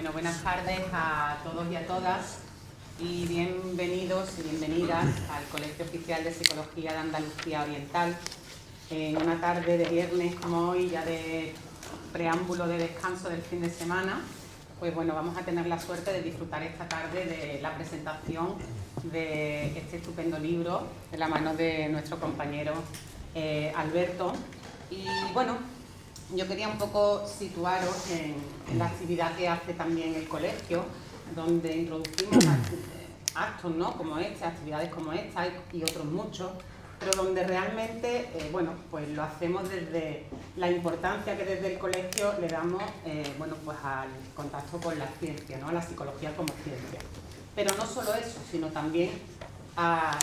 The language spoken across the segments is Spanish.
Bueno, buenas tardes a todos y a todas y bienvenidos y bienvenidas al Colegio Oficial de Psicología de Andalucía Oriental. En una tarde de viernes como hoy, ya de preámbulo de descanso del fin de semana, pues bueno, vamos a tener la suerte de disfrutar esta tarde de la presentación de este estupendo libro de la mano de nuestro compañero Alberto. Y bueno, yo quería un poco situaros en la actividad que hace también el colegio, donde introducimos actos, ¿no?, como este, actividades como esta y otros muchos, pero donde realmente, bueno, pues lo hacemos desde la importancia que desde el colegio le damos, bueno, pues al contacto con la ciencia, ¿no?, a la psicología como ciencia. Pero no solo eso, sino también a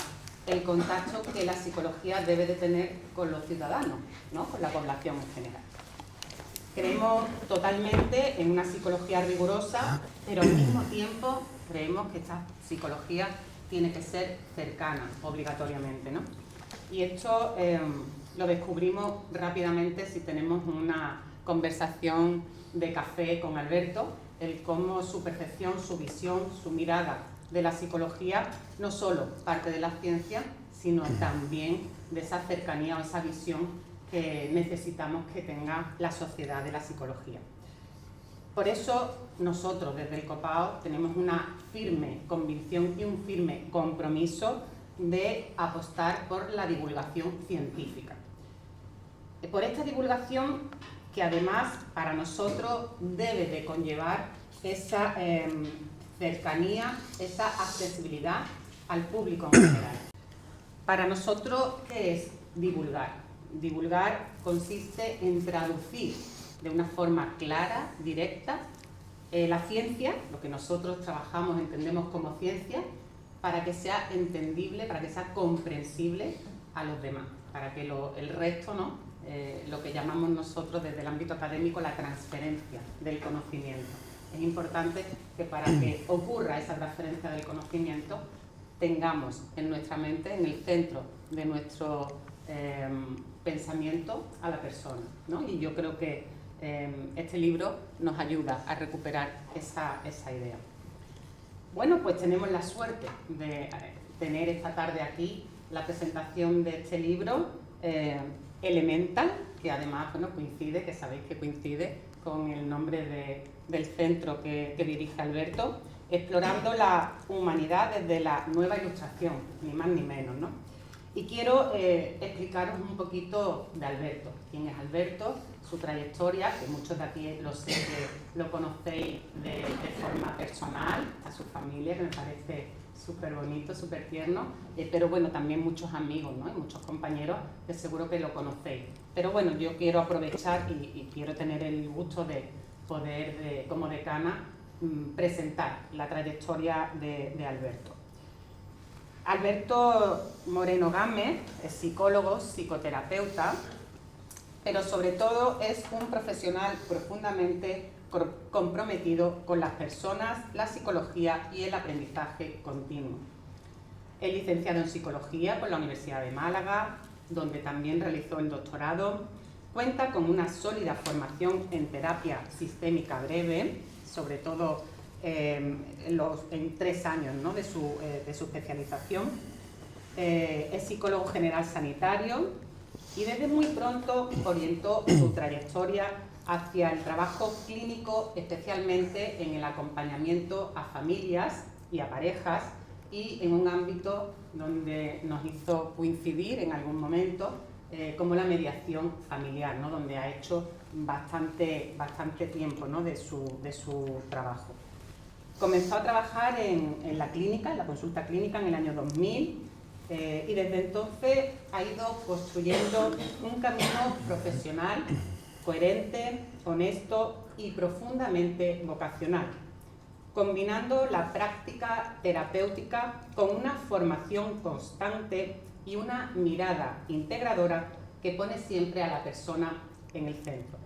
el contacto que la psicología debe de tener con los ciudadanos, ¿no?, con la población en general. Creemos totalmente en una psicología rigurosa, pero al mismo tiempo creemos que esta psicología tiene que ser cercana, obligatoriamente, ¿no? Y esto lo descubrimos rápidamente si tenemos una conversación de café con Alberto, el cómo su percepción, su visión, su mirada de la psicología no solo parte de la ciencia, sino también de esa cercanía o esa visión que necesitamos que tenga la sociedad de la psicología. Por eso nosotros desde el COPAO tenemos una firme convicción y un firme compromiso de apostar por la divulgación científica. Por esta divulgación que además para nosotros debe de conllevar esa cercanía, esa accesibilidad al público en general. Para nosotros, ¿qué es divulgar? Divulgar consiste en traducir de una forma clara, directa, la ciencia, lo que nosotros trabajamos, entendemos como ciencia, para que sea entendible, para que sea comprensible a los demás, para que el resto, ¿no?, lo que llamamos nosotros desde el ámbito académico la transferencia del conocimiento. Es importante que para que ocurra esa transferencia del conocimiento tengamos en nuestra mente, en el centro de nuestro pensamiento, a la persona, ¿no? Y yo creo que este libro nos ayuda a recuperar esa idea. Bueno, pues tenemos la suerte de tener esta tarde aquí la presentación de este libro, Elemental, que además, bueno, coincide, que sabéis que coincide con el nombre del centro que dirige Alberto, explorando la humanidad desde la nueva ilustración, ni más ni menos, ¿no? Y quiero explicaros un poquito de Alberto. ¿Quién es Alberto? Su trayectoria, que muchos de aquí lo sé que lo conocéis de forma personal, a su familia, que me parece súper bonito, súper tierno, pero bueno, también muchos amigos, ¿no?, y muchos compañeros que seguro que lo conocéis. Pero bueno, yo quiero aprovechar y quiero tener el gusto de poder, como decana, presentar la trayectoria de Alberto. Alberto Moreno Gámez es psicólogo, psicoterapeuta, pero sobre todo es un profesional profundamente comprometido con las personas, la psicología y el aprendizaje continuo. Es licenciado en Psicología por la Universidad de Málaga, donde también realizó el doctorado. Cuenta con una sólida formación en terapia sistémica breve, sobre todo en 3 años, ¿no?, de su especialización. Es psicólogo general sanitario y desde muy pronto orientó su trayectoria hacia el trabajo clínico, especialmente en el acompañamiento a familias y a parejas, y en un ámbito donde nos hizo coincidir en algún momento, como la mediación familiar, ¿no?, donde ha hecho bastante tiempo, ¿no?, de su trabajo. Comenzó a trabajar en la clínica, en la consulta clínica, en el año 2000, y desde entonces ha ido construyendo un camino profesional coherente, honesto y profundamente vocacional, combinando la práctica terapéutica con una formación constante y una mirada integradora que pone siempre a la persona en el centro.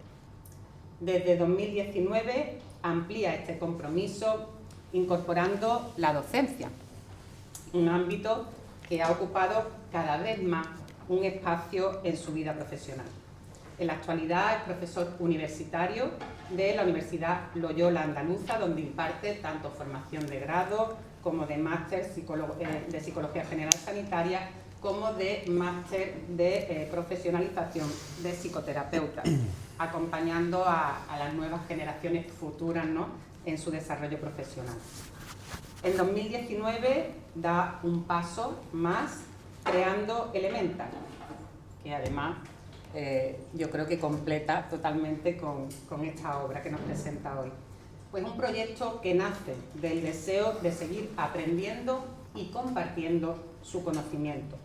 Desde 2019 amplía este compromiso incorporando la docencia, un ámbito que ha ocupado cada vez más un espacio en su vida profesional. En la actualidad es profesor universitario de la Universidad Loyola Andaluza, donde imparte tanto formación de grado como de máster de Psicología General Sanitaria, como de máster de profesionalización de psicoterapeutas, acompañando a las nuevas generaciones futuras, ¿no?, en su desarrollo profesional. En 2019 da un paso más creando Elemental, que además yo creo que completa totalmente con esta obra que nos presenta hoy. Pues un proyecto que nace del deseo de seguir aprendiendo y compartiendo su conocimiento.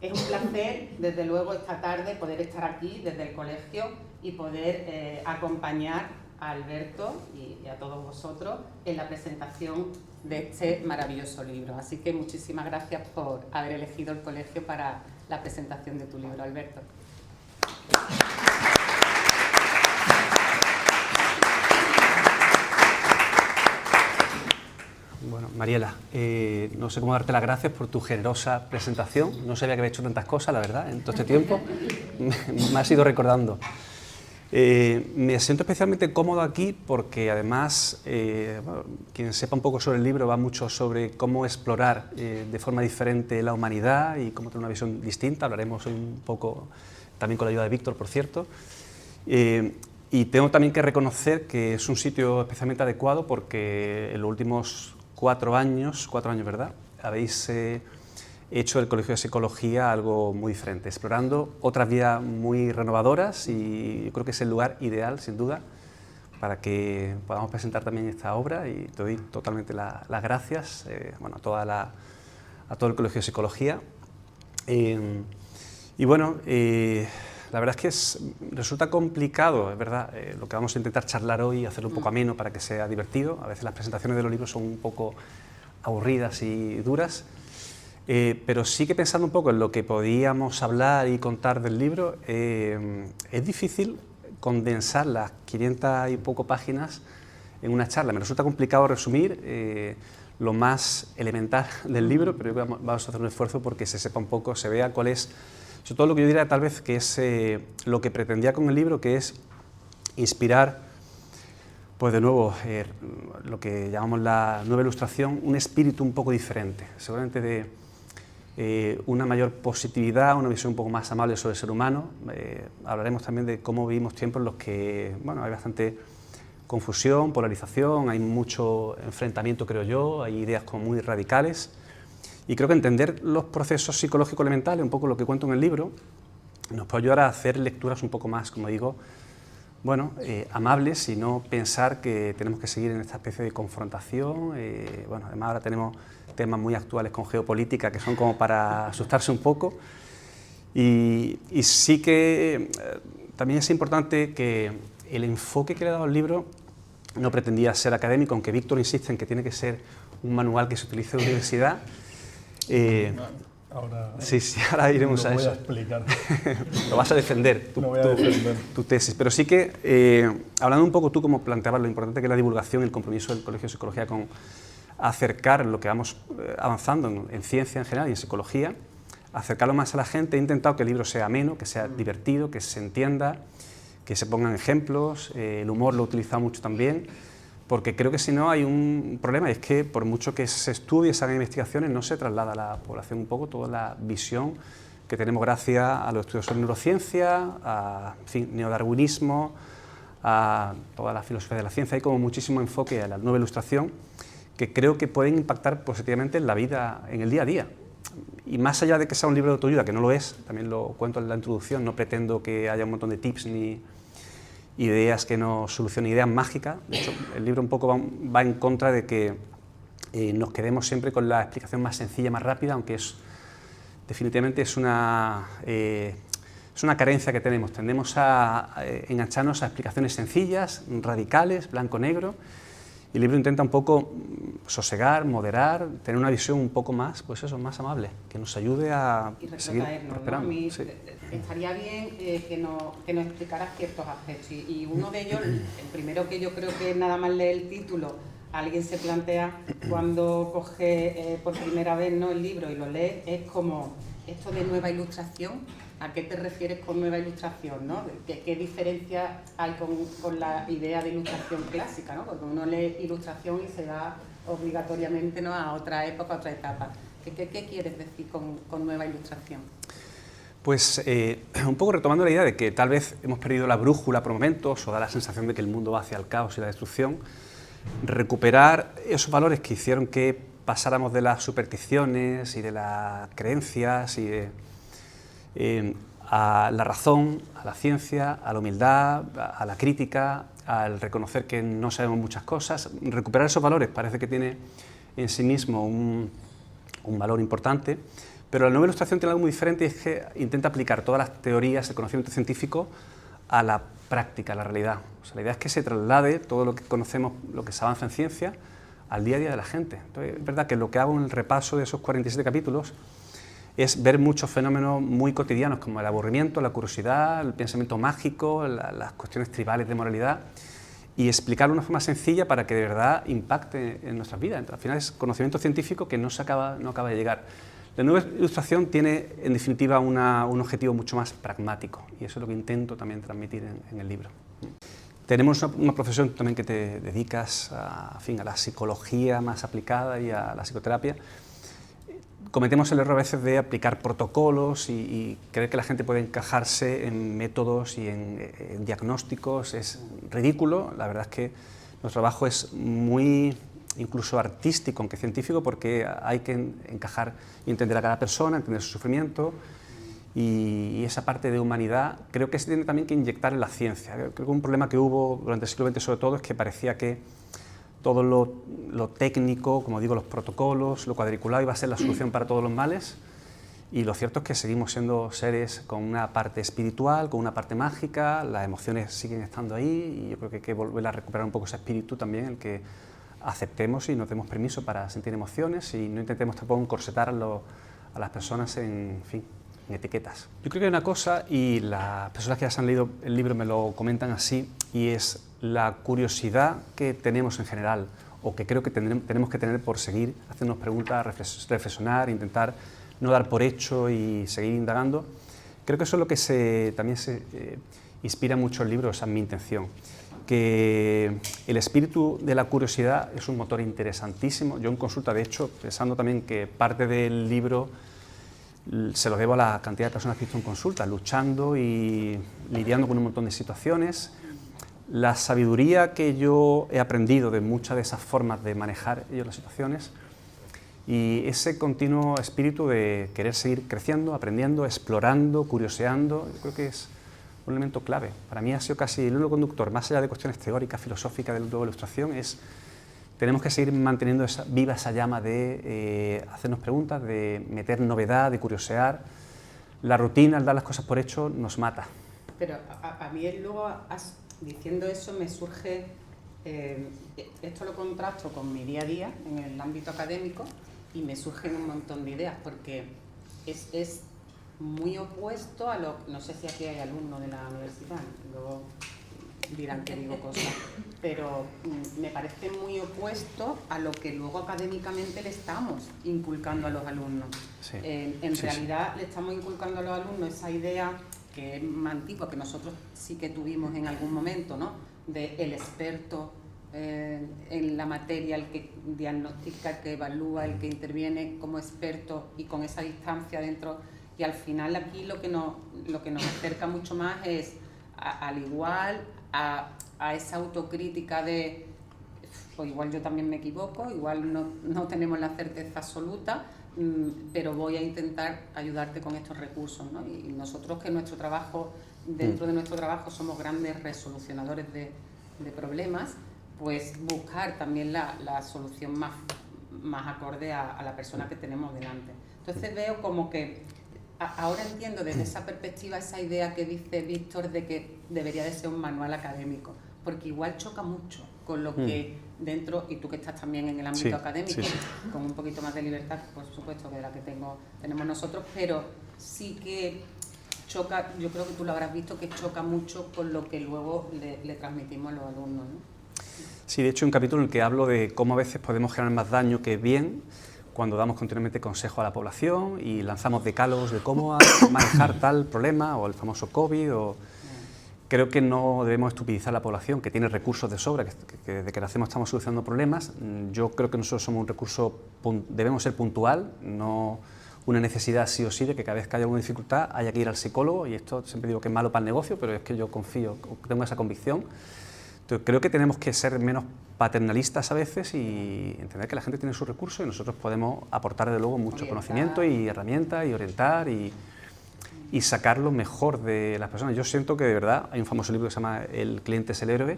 Es un placer, desde luego, esta tarde poder estar aquí desde el colegio y poder acompañar a Alberto y a todos vosotros en la presentación de este maravilloso libro. Así que muchísimas gracias por haber elegido el colegio para la presentación de tu libro, Alberto. Bueno, Mariela, no sé cómo darte las gracias por tu generosa presentación. No sabía que había hecho tantas cosas, la verdad, en todo este tiempo. Me has ido recordando. Me siento especialmente cómodo aquí porque además, bueno, quien sepa un poco sobre el libro va mucho sobre cómo explorar de forma diferente la humanidad y cómo tener una visión distinta. Hablaremos hoy un poco también con la ayuda de Víctor, por cierto. Y tengo también que reconocer que es un sitio especialmente adecuado porque en los últimos 4 años, ¿verdad?, habéis hecho del Colegio de Psicología algo muy diferente, explorando otras vías muy renovadoras, y yo creo que es el lugar ideal, sin duda, para que podamos presentar también esta obra, y te doy totalmente las gracias, bueno, a todo el Colegio de Psicología. Y bueno, la verdad es que resulta complicado, es verdad, lo que vamos a intentar charlar hoy, hacerlo un poco ameno para que sea divertido. A veces las presentaciones de los libros son un poco aburridas y duras, pero sí que pensando un poco en lo que podíamos hablar y contar del libro, es difícil condensar las 500 y poco páginas en una charla. Me resulta complicado resumir lo más elemental del libro, pero vamos a hacer un esfuerzo porque se sepa un poco, se vea cuál es, sobre todo lo que yo diría tal vez que es lo que pretendía con el libro, que es inspirar, pues de nuevo, lo que llamamos la nueva ilustración, un espíritu un poco diferente, seguramente de una mayor positividad, una visión un poco más amable sobre el ser humano. Hablaremos también de cómo vivimos tiempos en los que, bueno, hay bastante confusión, polarización, hay mucho enfrentamiento, creo yo, hay ideas como muy radicales. Y creo que entender los procesos psicológicos elementales, un poco lo que cuento en el libro, nos puede ayudar a hacer lecturas un poco más, como digo, bueno, amables, y no pensar que tenemos que seguir en esta especie de confrontación. Bueno, además ahora tenemos temas muy actuales con geopolítica que son como para asustarse un poco. Y sí que también es importante que el enfoque que le he dado al libro no pretendía ser académico, aunque Víctor insiste en que tiene que ser un manual que se utilice en la universidad. Ahora iremos a eso. Explicar. Lo vas a defender, tu tesis. Pero sí que, hablando un poco tú como planteabas lo importante que es la divulgación, el compromiso del Colegio de Psicología con acercar lo que vamos avanzando en ciencia en general y en psicología, acercarlo más a la gente. He intentado que el libro sea ameno, que sea divertido, que se entienda, que se pongan ejemplos. El humor lo he utilizado mucho también, porque creo que si no hay un problema, y es que por mucho que se estudie, se hagan investigaciones, no se traslada a la población un poco toda la visión que tenemos gracias a los estudios sobre neurociencia, a neodarwinismo, a toda la filosofía de la ciencia. Hay como muchísimo enfoque a la nueva ilustración que creo que pueden impactar positivamente en la vida, en el día a día. Y más allá de que sea un libro de autoayuda, que no lo es, también lo cuento en la introducción, no pretendo que haya un montón de tips ni ideas que nos solucionen, ideas mágicas. De hecho, el libro un poco va en contra de que nos quedemos siempre con la explicación más sencilla, más rápida, aunque definitivamente es una carencia que tenemos. Tendemos a engancharnos a explicaciones sencillas, radicales, blanco-negro, y el libro intenta un poco sosegar, moderar, tener una visión un poco más, pues eso, más amable, que nos ayude a seguir prosperando. ¿No? Sí. Estaría bien que nos explicaras ciertos aspectos, y uno de ellos, el primero, que yo creo que nada más leer el título, alguien se plantea cuando coge por primera vez, ¿no?, el libro y lo lee, es como esto de nueva ilustración. ¿A qué te refieres con nueva ilustración, ¿no? ¿Qué diferencia hay con la idea de ilustración clásica, ¿no? Porque uno lee ilustración y se va obligatoriamente, ¿no?, a otra época, a otra etapa. ¿Qué quieres decir con nueva ilustración? Pues un poco retomando la idea de que tal vez hemos perdido la brújula por momentos o da la sensación de que el mundo va hacia el caos y la destrucción, recuperar esos valores que hicieron que pasáramos de las supersticiones y de las creencias y a la razón, a la ciencia, a la humildad, a la crítica, al reconocer que no sabemos muchas cosas. Recuperar esos valores parece que tiene en sí mismo un valor importante, pero la nueva ilustración tiene algo muy diferente y es que intenta aplicar todas las teorías, el conocimiento científico a la práctica, a la realidad. O sea, la idea es que se traslade todo lo que conocemos, lo que se avanza en ciencia, al día a día de la gente. Entonces, es verdad que lo que hago en el repaso de esos 47 capítulos es ver muchos fenómenos muy cotidianos como el aburrimiento, la curiosidad, el pensamiento mágico, las cuestiones tribales de moralidad y explicarlo de una forma sencilla para que de verdad impacte en nuestras vidas. Al final es conocimiento científico que no acaba de llegar. La nueva ilustración tiene en definitiva un objetivo mucho más pragmático y eso es lo que intento también transmitir en el libro. Tenemos una profesión también que te dedicas a la psicología más aplicada y a la psicoterapia. Cometemos el error a veces de aplicar protocolos y creer que la gente puede encajarse en métodos y en diagnósticos. Es ridículo. La verdad es que nuestro trabajo es muy incluso artístico, aunque científico, porque hay que encajar y entender a cada persona, entender su sufrimiento y esa parte de humanidad creo que se tiene también que inyectar en la ciencia. Creo que un problema que hubo durante el siglo XX sobre todo es que parecía que todo lo técnico, como digo, los protocolos, lo cuadriculado iba a ser la solución para todos los males y lo cierto es que seguimos siendo seres con una parte espiritual, con una parte mágica, las emociones siguen estando ahí y yo creo que hay que volver a recuperar un poco ese espíritu también, el que aceptemos y nos demos permiso para sentir emociones y no intentemos tampoco encorsetar a las personas en etiquetas. Yo creo que hay una cosa, y las personas que ya se han leído el libro me lo comentan así, y es la curiosidad que tenemos en general, o que creo que tenemos que tener por seguir haciéndonos preguntas, reflexionar, intentar no dar por hecho y seguir indagando. Creo que eso es lo que también se inspira mucho el libro, esa es mi intención. Que el espíritu de la curiosidad es un motor interesantísimo. Yo en consulta, de hecho, pensando también que parte del libro se lo debo a la cantidad de personas que he visto en consulta, luchando y lidiando con un montón de situaciones. La sabiduría que yo he aprendido de muchas de esas formas de manejar ellos las situaciones y ese continuo espíritu de querer seguir creciendo, aprendiendo, explorando, curioseando, yo creo que es un elemento clave. Para mí ha sido casi el hilo conductor, más allá de cuestiones teóricas, filosóficas de la nueva ilustración, tenemos que seguir manteniendo viva esa llama de hacernos preguntas, de meter novedad, de curiosear. La rutina, al dar las cosas por hecho, nos mata. Pero a mí luego, diciendo eso, me surge, esto lo contrasto con mi día a día en el ámbito académico y me surgen un montón de ideas, porque es muy opuesto a lo... No sé si aquí hay alumnos de la universidad, luego dirán que digo cosas, pero me parece muy opuesto a lo que luego académicamente le estamos inculcando a los alumnos. Sí. En realidad le estamos inculcando a los alumnos esa idea que es más antigua, que nosotros sí que tuvimos en algún momento, ¿no?, de el experto en la materia, el que diagnostica, el que evalúa, el que interviene como experto y con esa distancia dentro. Y al final aquí lo que nos acerca mucho más es al igual a esa autocrítica de pues igual yo también me equivoco, igual no tenemos la certeza absoluta, pero voy a intentar ayudarte con estos recursos, ¿no? Y nosotros que nuestro trabajo, dentro de nuestro trabajo somos grandes resolucionadores de problemas, pues buscar también la solución más acorde a la persona que tenemos delante. Entonces veo como que ahora entiendo desde esa perspectiva esa idea que dice Víctor de que debería de ser un manual académico, porque igual choca mucho con lo que dentro, y tú que estás también en el ámbito académico, con un poquito más de libertad, por supuesto, que la que tenemos nosotros, pero sí que choca, yo creo que tú lo habrás visto, que choca mucho con lo que luego le transmitimos a los alumnos, ¿no? Sí, de hecho hay un capítulo en el que hablo de cómo a veces podemos generar más daño que bien cuando damos continuamente consejo a la población y lanzamos decálogos de cómo manejar tal problema o el famoso COVID. Creo que no debemos estupidizar a la población, que tiene recursos de sobra, que desde que nacemos estamos solucionando problemas. Yo creo que nosotros somos un recurso, debemos ser puntual, no una necesidad sí o sí de que cada vez que haya alguna dificultad haya que ir al psicólogo, y esto siempre digo que es malo para el negocio, pero es que yo confío, tengo esa convicción. Entonces, creo que tenemos que ser menos paternalistas a veces y entender que la gente tiene sus recursos y nosotros podemos aportar de luego mucho conocimiento y herramientas y orientar y sacar lo mejor de las personas. Yo siento que de verdad hay un famoso libro que se llama El cliente es el héroe,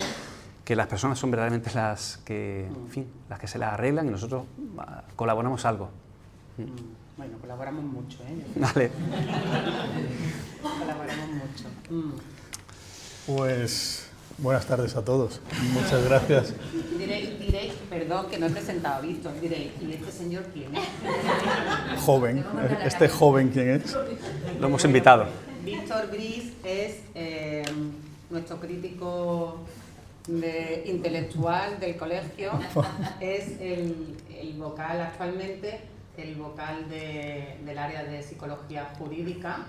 que las personas son verdaderamente las que, en fin, las que se las arreglan y nosotros colaboramos algo. Bueno, colaboramos mucho, ¿eh? Vale. Colaboramos mucho. Pues buenas tardes a todos. Muchas gracias. Diréis, perdón, que no he presentado a Víctor, diréis, ¿y este señor quién es? Joven. ¿Este joven quién es? Lo hemos invitado. Víctor Gris es nuestro crítico intelectual del colegio, es el vocal actualmente, el vocal del área de psicología jurídica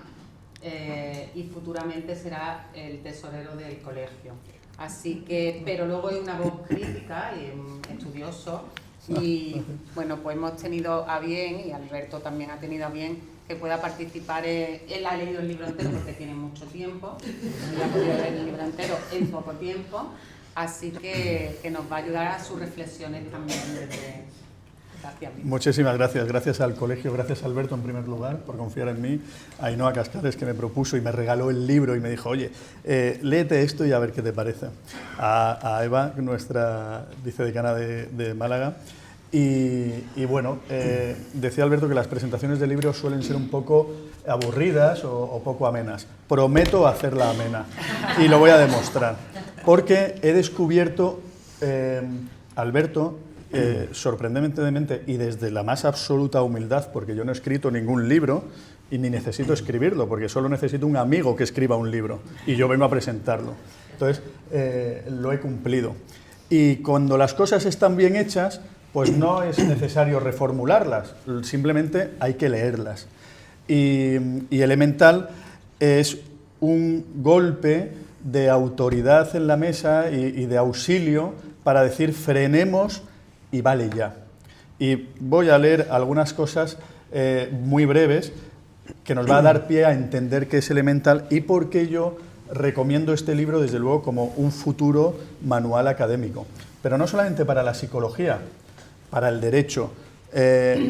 y futuramente será el tesorero del colegio. Así que, pero luego es una voz crítica y un estudioso y bueno, pues hemos tenido a bien, y Alberto también ha tenido a bien, que pueda participar. Él ha leído el libro entero porque tiene mucho tiempo, y ha podido leer el libro entero en poco tiempo, así que nos va a ayudar a sus reflexiones también desde... Gracias. Muchísimas gracias. Gracias al colegio, gracias a Alberto en primer lugar por confiar en mí, a Ainhoa Cascales, que me propuso y me regaló el libro y me dijo, oye, léete esto y a ver qué te parece. A Eva, nuestra vicedecana de Málaga. Y bueno, decía Alberto que las presentaciones de libros suelen ser un poco aburridas o poco amenas. Prometo hacerla amena y lo voy a demostrar, porque he descubierto, Alberto, sorprendentemente y desde la más absoluta humildad, porque yo no he escrito ningún libro y ni necesito escribirlo, porque solo necesito un amigo que escriba un libro y yo vengo a presentarlo. Entonces, lo he cumplido. Y cuando las cosas están bien hechas, pues no es necesario reformularlas, simplemente hay que leerlas. Y Elemental es un golpe de autoridad en la mesa y de auxilio para decir frenemos y vale ya. Y voy a leer algunas cosas muy breves que nos va a dar pie a entender qué es Elemental y por qué yo recomiendo este libro, desde luego, como un futuro manual académico. Pero no solamente para la psicología, para el derecho,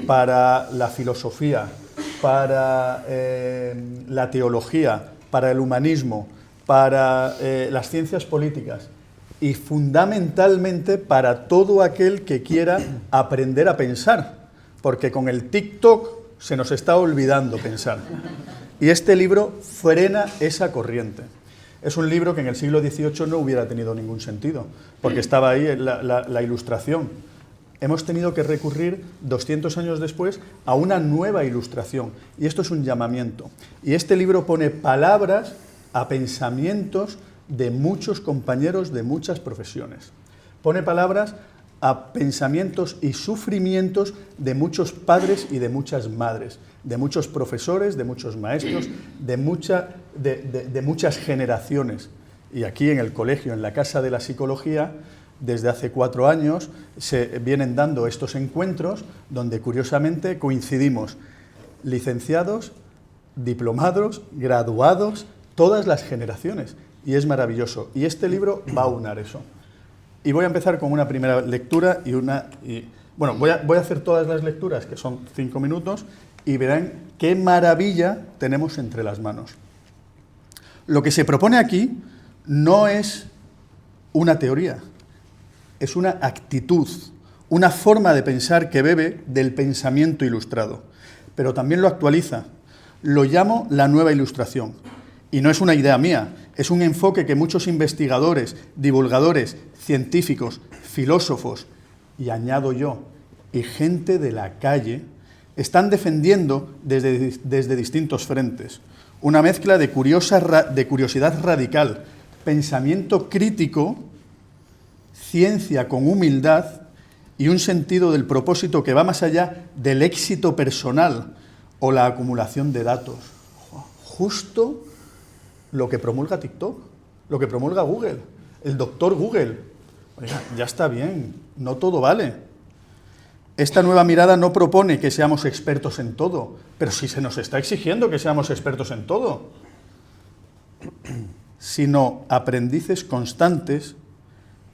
para la filosofía, para la teología, para el humanismo, para las ciencias políticas, y fundamentalmente para todo aquel que quiera aprender a pensar, porque con el TikTok se nos está olvidando pensar. Y este libro frena esa corriente. Es un libro que en el siglo XVIII no hubiera tenido ningún sentido, porque estaba ahí la ilustración. Hemos tenido que recurrir 200 años después a una nueva ilustración, y esto es un llamamiento. Y este libro pone palabras a pensamientos de muchos compañeros de muchas profesiones. Pone palabras a pensamientos y sufrimientos de muchos padres y de muchas madres, de muchos profesores, de muchos maestros, de muchas generaciones. Y aquí en el colegio, en la Casa de la Psicología, desde hace 4 años se vienen dando estos encuentros donde curiosamente coincidimos licenciados, diplomados, graduados, todas las generaciones. Y es maravilloso. Y este libro va a unar eso. Y voy a empezar con una primera lectura bueno, voy a hacer todas las lecturas, que son 5 minutos, y verán qué maravilla tenemos entre las manos. Lo que se propone aquí no es una teoría, es una actitud, una forma de pensar que bebe del pensamiento ilustrado, pero también lo actualiza. Lo llamo la nueva ilustración. Y no es una idea mía, es un enfoque que muchos investigadores, divulgadores, científicos, filósofos, y añado yo, y gente de la calle, están defendiendo desde distintos frentes. Una mezcla de curiosidad radical, pensamiento crítico, ciencia con humildad y un sentido del propósito que va más allá del éxito personal o la acumulación de datos. Justo lo que promulga TikTok, lo que promulga Google, el doctor Google. Oiga, ya está bien, no todo vale. Esta nueva mirada no propone que seamos expertos en todo, pero sí se nos está exigiendo que seamos expertos en todo, sino aprendices constantes,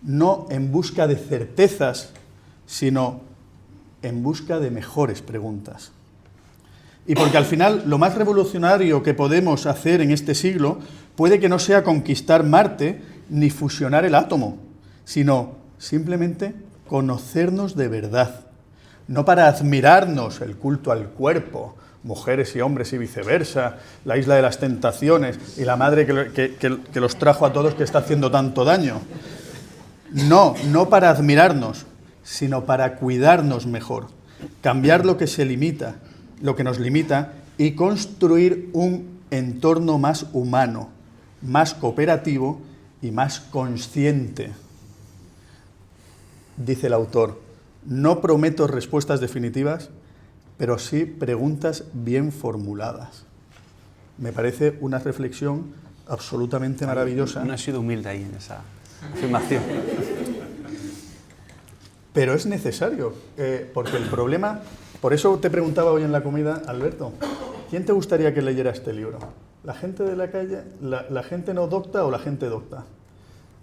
no en busca de certezas, sino en busca de mejores preguntas. Y porque al final lo más revolucionario que podemos hacer en este siglo puede que no sea conquistar Marte ni fusionar el átomo, sino simplemente conocernos de verdad. No para admirarnos el culto al cuerpo, mujeres y hombres y viceversa, la isla de las tentaciones y la madre que los trajo a todos que está haciendo tanto daño. No para admirarnos, sino para cuidarnos mejor, cambiar lo que se limita, lo que nos limita y construir un entorno más humano, más cooperativo y más consciente. Dice el autor, no prometo respuestas definitivas, pero sí preguntas bien formuladas. Me parece una reflexión absolutamente maravillosa. No he sido humilde ahí en esa afirmación. Pero es necesario, porque el problema... Por eso te preguntaba hoy en la comida, Alberto, ¿quién te gustaría que leyera este libro? ¿La gente de la calle, la gente no docta o la gente docta?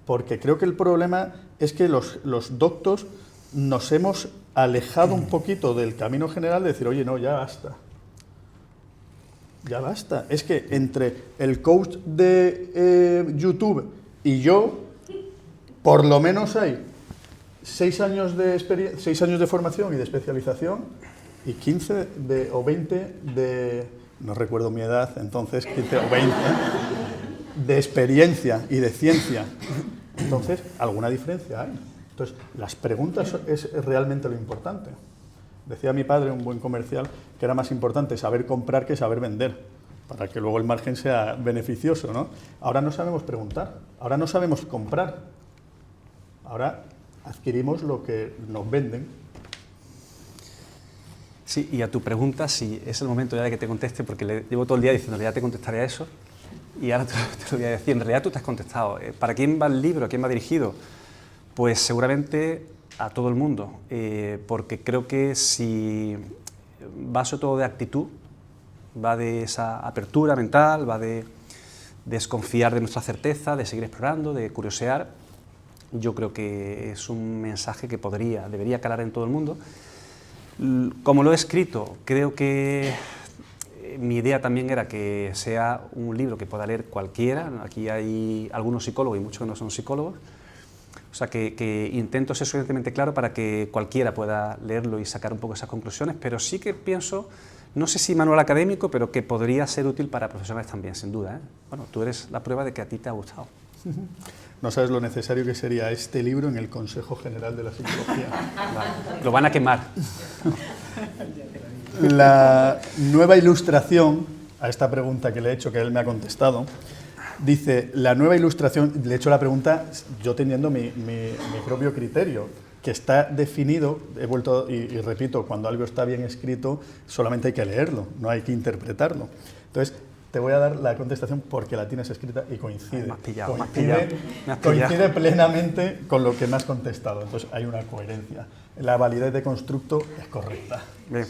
Porque creo que el problema es que los doctos nos hemos alejado un poquito del camino general de decir, oye, no, ya basta. Ya basta. Es que entre el coach de YouTube y yo, por lo menos hay 6 años de formación y de especialización y 15 o 20 de, no recuerdo mi edad, entonces 15 o 20 de experiencia y de ciencia. Entonces, alguna diferencia hay. Entonces, las preguntas es realmente lo importante. Decía mi padre, un buen comercial, que era más importante saber comprar que saber vender, para que luego el margen sea beneficioso, ¿no? Ahora no sabemos preguntar, ahora no sabemos comprar, ahora adquirimos lo que nos venden. Sí, y a tu pregunta, si es el momento ya de que te conteste, porque llevo todo el día diciéndole, ya te contestaré a eso, y ahora te lo voy a decir. En realidad tú te has contestado. ¿Para quién va el libro? ¿A quién va dirigido? Pues seguramente a todo el mundo, porque creo que si va sobre todo de actitud, va de esa apertura mental, va de desconfiar de nuestra certeza, de seguir explorando, de curiosear, yo creo que es un mensaje que debería calar en todo el mundo. Como lo he escrito, creo que mi idea también era que sea un libro que pueda leer cualquiera. Aquí hay algunos psicólogos y muchos que no son psicólogos. O sea, que intento ser suficientemente claro para que cualquiera pueda leerlo y sacar un poco esas conclusiones, pero sí que pienso, no sé si manual académico, pero que podría ser útil para profesionales también, sin duda, ¿eh? Bueno, tú eres la prueba de que a ti te ha gustado. No sabes lo necesario que sería este libro en el Consejo General de la Psicología. Vale. Lo van a quemar. La nueva ilustración a esta pregunta que le he hecho, que él me ha contestado, dice, la nueva ilustración, le he hecho la pregunta yo teniendo mi propio criterio, que está definido, he vuelto y repito, cuando algo está bien escrito solamente hay que leerlo, no hay que interpretarlo. Entonces, te voy a dar la contestación porque la tienes escrita y coincide. Coincide plenamente con lo que me has contestado. Entonces hay una coherencia. La validez de constructo es correcta. Bien.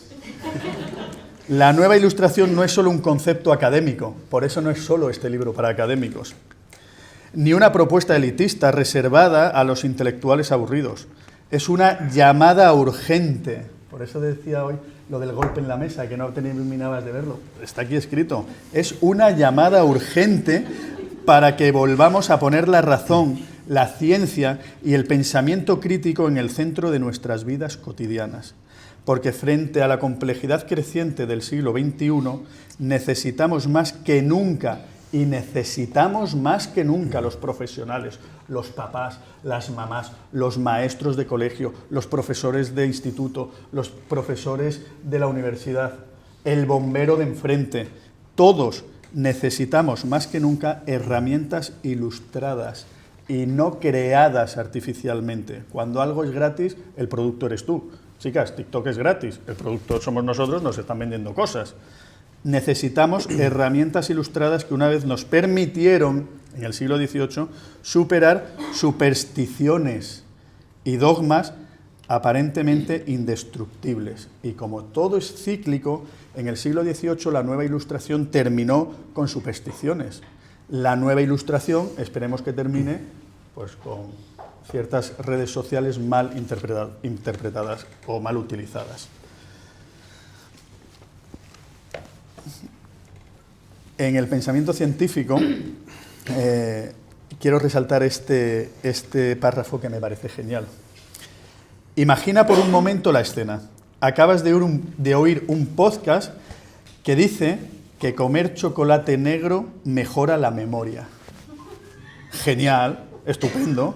La nueva ilustración no es solo un concepto académico, por eso no es solo este libro para académicos, ni una propuesta elitista reservada a los intelectuales aburridos. Es una llamada urgente. Por eso decía hoy lo del golpe en la mesa, que no terminabas de verlo. Está aquí escrito. Es una llamada urgente para que volvamos a poner la razón, la ciencia y el pensamiento crítico en el centro de nuestras vidas cotidianas. Porque frente a la complejidad creciente del siglo XXI, necesitamos más que nunca, y necesitamos más que nunca los profesionales, los papás, las mamás, los maestros de colegio, los profesores de instituto, los profesores de la universidad, el bombero de enfrente. Todos necesitamos más que nunca herramientas ilustradas, y no creadas artificialmente. Cuando algo es gratis, el producto eres tú. Chicas, TikTok es gratis, el producto somos nosotros, nos están vendiendo cosas. Necesitamos herramientas ilustradas que una vez nos permitieron, en el siglo XVIII, superar supersticiones y dogmas aparentemente indestructibles. Y como todo es cíclico, en el siglo XVIII la nueva Ilustración terminó con supersticiones. La nueva Ilustración, esperemos que termine, pues con ciertas redes sociales mal interpretadas o mal utilizadas. En el pensamiento científico quiero resaltar este párrafo que me parece genial. Imagina por un momento la escena. Acabas de oír un podcast que dice que comer chocolate negro mejora la memoria. Genial, estupendo.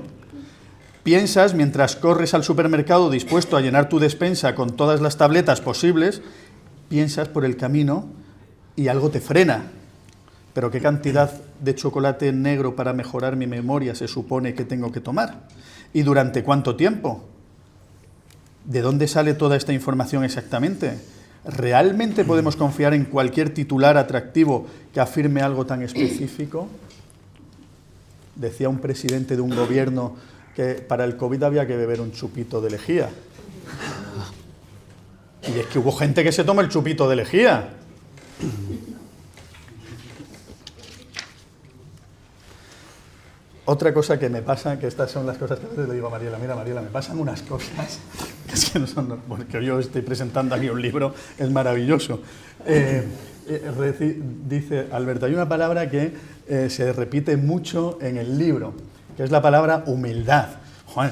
Piensas mientras corres al supermercado dispuesto a llenar tu despensa con todas las tabletas posibles, piensas por el camino y algo te frena. Pero ¿qué cantidad de chocolate negro para mejorar mi memoria se supone que tengo que tomar? ¿Y durante cuánto tiempo? ¿De dónde sale toda esta información exactamente? ¿Realmente podemos confiar en cualquier titular atractivo que afirme algo tan específico? Decía un presidente de un gobierno que para el COVID había que beber un chupito de lejía. Y es que hubo gente que se toma el chupito de lejía. Otra cosa que me pasa, que estas son las cosas que a veces le digo a Mariela, mira Mariela, me pasan unas cosas que es que no son, porque yo estoy presentando aquí un libro, es maravilloso. Dice Alberto, hay una palabra que se repite mucho en el libro, que es la palabra humildad. Joder,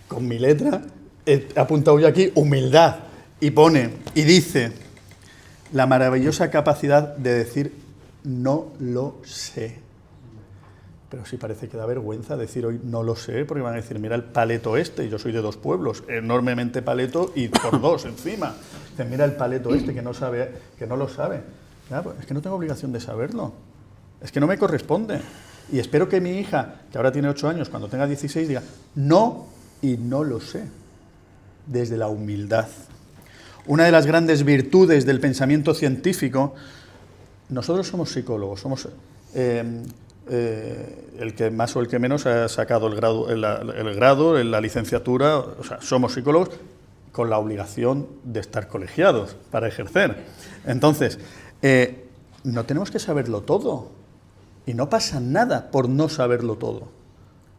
con mi letra he apuntado yo aquí humildad, y dice, la maravillosa capacidad de decir no lo sé. Pero sí parece que da vergüenza decir hoy no lo sé, porque van a decir, mira el paleto este, y yo soy de 2 pueblos, enormemente paleto y por 2 encima. Dicen, mira el paleto este que no lo sabe. Ya, pues, es que no tengo obligación de saberlo, es que no me corresponde. Y espero que mi hija, que ahora tiene 8 años, cuando tenga 16, diga, no y no lo sé, desde la humildad. Una de las grandes virtudes del pensamiento científico, nosotros somos psicólogos, somos... el que más o el que menos ha sacado el grado, la licenciatura, o sea, somos psicólogos con la obligación de estar colegiados para ejercer. Entonces, no tenemos que saberlo todo y no pasa nada por no saberlo todo.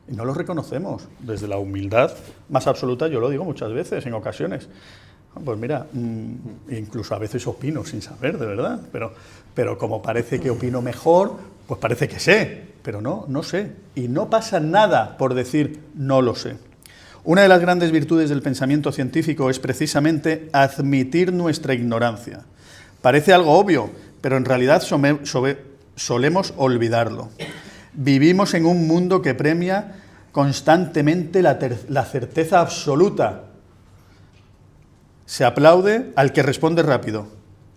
Y no lo reconocemos desde la humildad más absoluta, yo lo digo muchas veces, en ocasiones. Pues mira, incluso a veces opino sin saber, de verdad, pero como parece que opino mejor, pues parece que sé, pero no sé. Y no pasa nada por decir no lo sé. Una de las grandes virtudes del pensamiento científico es precisamente admitir nuestra ignorancia. Parece algo obvio, pero en realidad solemos olvidarlo. Vivimos en un mundo que premia constantemente la certeza absoluta. Se aplaude al que responde rápido,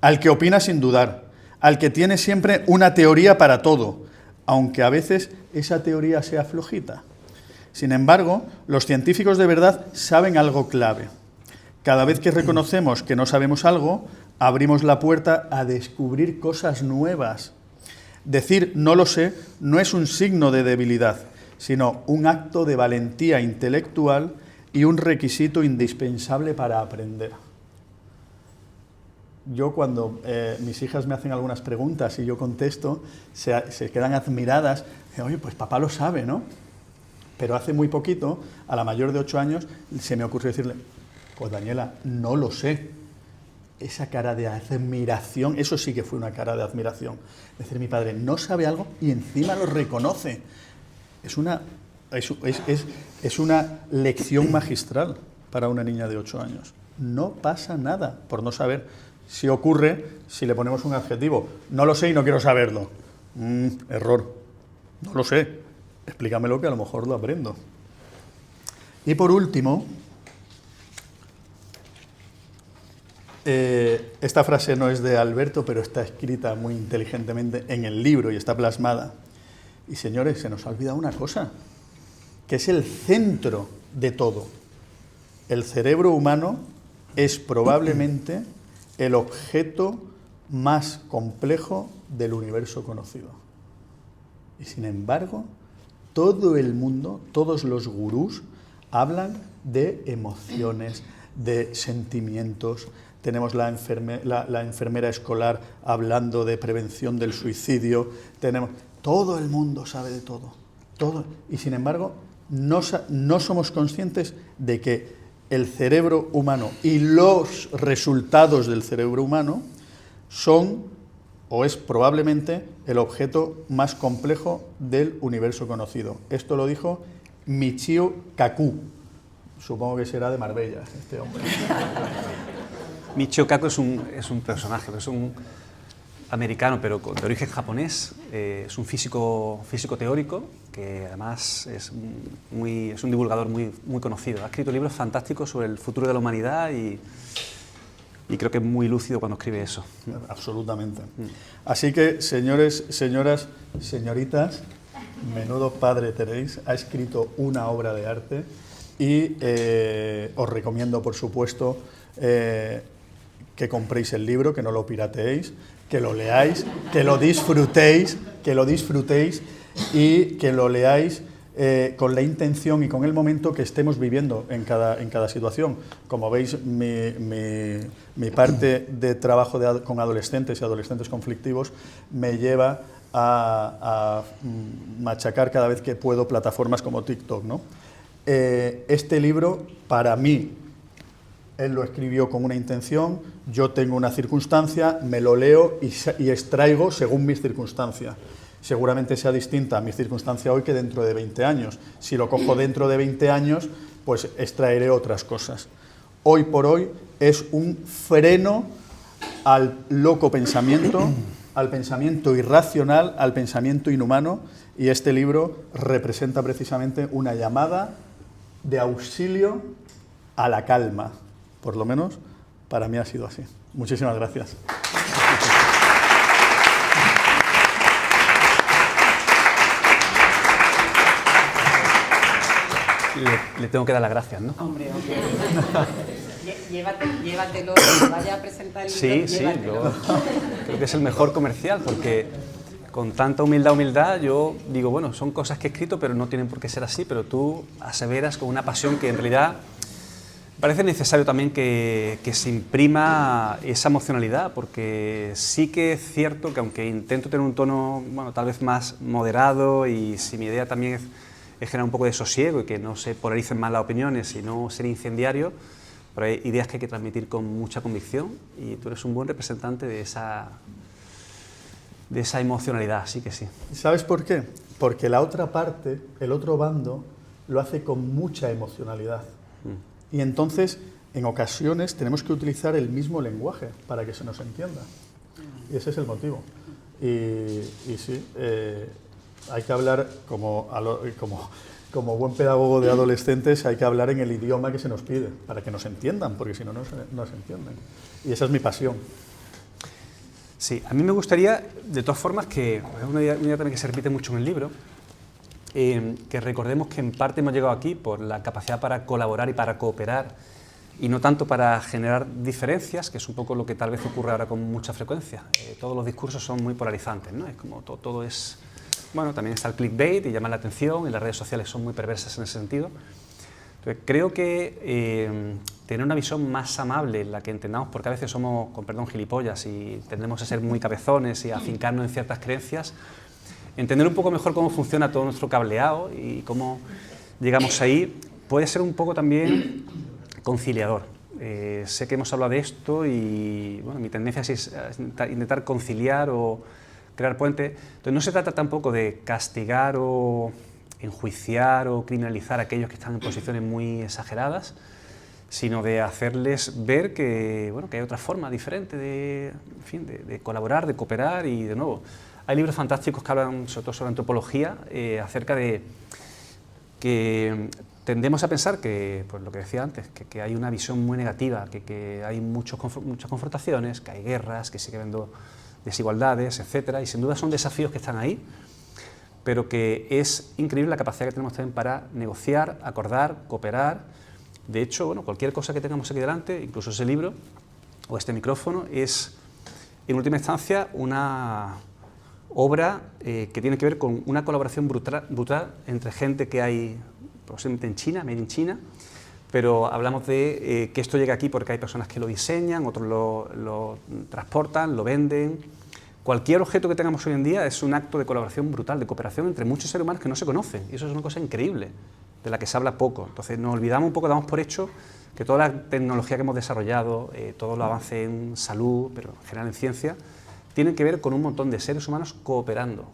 al que opina sin dudar, al que tiene siempre una teoría para todo, aunque a veces esa teoría sea flojita. Sin embargo, los científicos de verdad saben algo clave. Cada vez que reconocemos que no sabemos algo, abrimos la puerta a descubrir cosas nuevas. Decir no lo sé no es un signo de debilidad, sino un acto de valentía intelectual y un requisito indispensable para aprender. Yo cuando mis hijas me hacen algunas preguntas y yo contesto, se quedan admiradas. Oye, pues papá lo sabe, ¿no? Pero hace muy poquito, a la mayor de 8 años, se me ocurrió decirle, pues Daniela, no lo sé. Esa cara de admiración, eso sí que fue una cara de admiración. Es decir, mi padre no sabe algo y encima lo reconoce. Es una lección magistral para una niña de 8 años. No pasa nada por no saber. Si ocurre, si le ponemos un adjetivo, no lo sé y no quiero saberlo. Error. No lo sé. Explícamelo que a lo mejor lo aprendo. Y por último, esta frase no es de Alberto, pero está escrita muy inteligentemente en el libro y está plasmada. Y señores, se nos ha olvidado una cosa. que es el centro de todo. El cerebro humano es probablemente el objeto más complejo del universo conocido. Y sin embargo, todo el mundo, todos los gurús, hablan de emociones, de sentimientos. Tenemos la enfermera escolar hablando de prevención del suicidio. Todo el mundo sabe de todo. Y sin embargo, no somos conscientes de que el cerebro humano y los resultados del cerebro humano son, o es probablemente, el objeto más complejo del universo conocido. Esto lo dijo Michio Kaku. Supongo que será de Marbella, este hombre. Michio Kaku es un personaje, es un americano, pero de origen japonés. Es un físico teórico que además es un divulgador muy conocido. Ha escrito libros fantásticos sobre el futuro de la humanidad y creo que es muy lúcido cuando escribe eso. Absolutamente. Así que, señores, señoras, señoritas, menudo padre tenéis. Ha escrito una obra de arte y os recomiendo, por supuesto, que compréis el libro, que no lo pirateéis, que lo leáis, que lo disfrutéis y que lo leáis con la intención y con el momento que estemos viviendo en cada situación. Como veis, mi parte de trabajo con adolescentes y adolescentes conflictivos me lleva a machacar cada vez que puedo plataformas como TikTok, ¿no? Este libro, para mí, él lo escribió con una intención, yo tengo una circunstancia, me lo leo y extraigo según mis circunstancias. Seguramente sea distinta a mi circunstancia hoy que dentro de 20 años. Si lo cojo dentro de 20 años, pues extraeré otras cosas. Hoy por hoy es un freno al loco pensamiento, al pensamiento irracional, al pensamiento inhumano, y este libro representa precisamente una llamada de auxilio a la calma. Por lo menos para mí ha sido así. Muchísimas gracias. Le tengo que dar las gracias, ¿no? Hombre. Llévatelo, que vaya a presentar el libro. Sí, yo creo que es el mejor comercial, porque con tanta humildad yo digo, bueno, son cosas que he escrito, pero no tienen por qué ser así, pero tú aseveras con una pasión que en realidad parece necesario también que se imprima esa emocionalidad, porque sí que es cierto que aunque intento tener un tono, bueno, tal vez más moderado, y si mi idea también es generar un poco de sosiego y que no se polaricen más las opiniones y no ser incendiario, pero hay ideas que hay que transmitir con mucha convicción y tú eres un buen representante de esa emocionalidad, sí que sí. ¿Sabes por qué? Porque la otra parte, el otro bando, lo hace con mucha emocionalidad. Y entonces, en ocasiones, tenemos que utilizar el mismo lenguaje para que se nos entienda. Y ese es el motivo. Y sí, hay que hablar, como buen pedagogo de adolescentes, hay que hablar en el idioma que se nos pide, para que nos entiendan, porque si no, no se entienden. Y esa es mi pasión. Sí, a mí me gustaría, de todas formas, que es una idea también que se repite mucho en el libro, que recordemos que en parte hemos llegado aquí por la capacidad para colaborar y para cooperar, y no tanto para generar diferencias, que es un poco lo que tal vez ocurre ahora con mucha frecuencia. Todos los discursos son muy polarizantes, ¿no? Es como todo es... Bueno, también está el clickbait y llama la atención, y las redes sociales son muy perversas en ese sentido. Entonces, creo que tener una visión más amable en la que entendamos, porque a veces somos, con perdón, gilipollas y tendemos a ser muy cabezones y a afincarnos en ciertas creencias, entender un poco mejor cómo funciona todo nuestro cableado y cómo llegamos ahí, puede ser un poco también conciliador. Sé que hemos hablado de esto y bueno, mi tendencia es intentar conciliar o crear puente. Entonces no se trata tampoco de castigar o enjuiciar o criminalizar a aquellos que están en posiciones muy exageradas, sino de hacerles ver que, bueno, que hay otra forma diferente de colaborar, de cooperar. Y de nuevo, hay libros fantásticos que hablan sobre todo sobre antropología, acerca de que tendemos a pensar que, pues lo que decía antes, que hay una visión muy negativa, que hay muchas confrontaciones, que hay guerras, que sigue habiendo desigualdades, etcétera, y sin duda son desafíos que están ahí, pero que es increíble la capacidad que tenemos también para negociar, acordar, cooperar. De hecho, bueno, cualquier cosa que tengamos aquí delante, incluso ese libro o este micrófono, es en última instancia una obra que tiene que ver con una colaboración brutal entre gente que hay posiblemente en China, made in China, pero hablamos de que esto llega aquí porque hay personas que lo diseñan, otros lo transportan, lo venden. Cualquier objeto que tengamos hoy en día es un acto de colaboración brutal, de cooperación entre muchos seres humanos que no se conocen, y eso es una cosa increíble, de la que se habla poco. Entonces nos olvidamos un poco, damos por hecho que toda la tecnología que hemos desarrollado, todos los avances en salud, pero en general en ciencia, tienen que ver con un montón de seres humanos cooperando.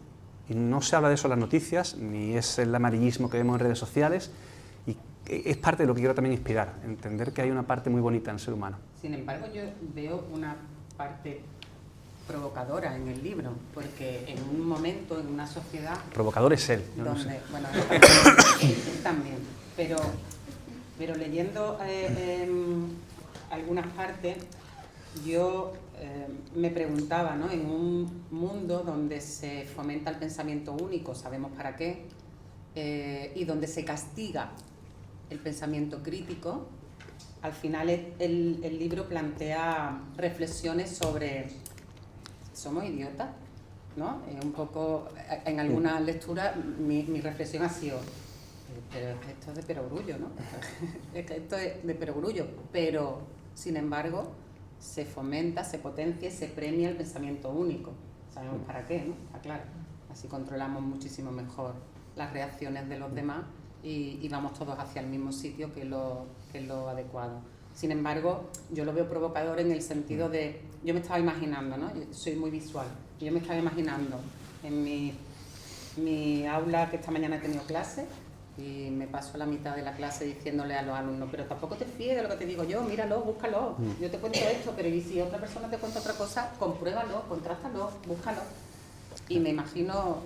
Y no se habla de eso en las noticias, ni es el amarillismo que vemos en redes sociales, y es parte de lo que quiero también inspirar, entender que hay una parte muy bonita en el ser humano. Sin embargo, yo veo una parte provocadora en el libro, porque en un momento, en una sociedad... Provocador es él. Donde, no sé. bueno, él también, pero leyendo algunas partes, yo me preguntaba, ¿no? En un mundo donde se fomenta el pensamiento único, sabemos para qué, y donde se castiga el pensamiento crítico, al final el libro plantea reflexiones sobre ¿somos idiotas? ¿No? Un poco, en algunas lecturas mi reflexión ha sido, pero esto es de perogrullo, ¿no? Esto es de perogrullo, pero sin embargo se fomenta, se potencia y se premia el pensamiento único. Sabemos para qué, ¿no? Está claro. Así controlamos muchísimo mejor las reacciones de los demás y vamos todos hacia el mismo sitio que es lo adecuado. Sin embargo, yo lo veo provocador en el sentido de, yo me estaba imaginando, ¿no? Yo soy muy visual, yo me estaba imaginando en mi aula, que esta mañana he tenido clase, y me paso la mitad de la clase diciéndole a los alumnos, pero tampoco te fíes de lo que te digo yo, míralo, búscalo, yo te cuento esto, pero y si otra persona te cuenta otra cosa, compruébalo, contrástalo, búscalo. Y me imagino,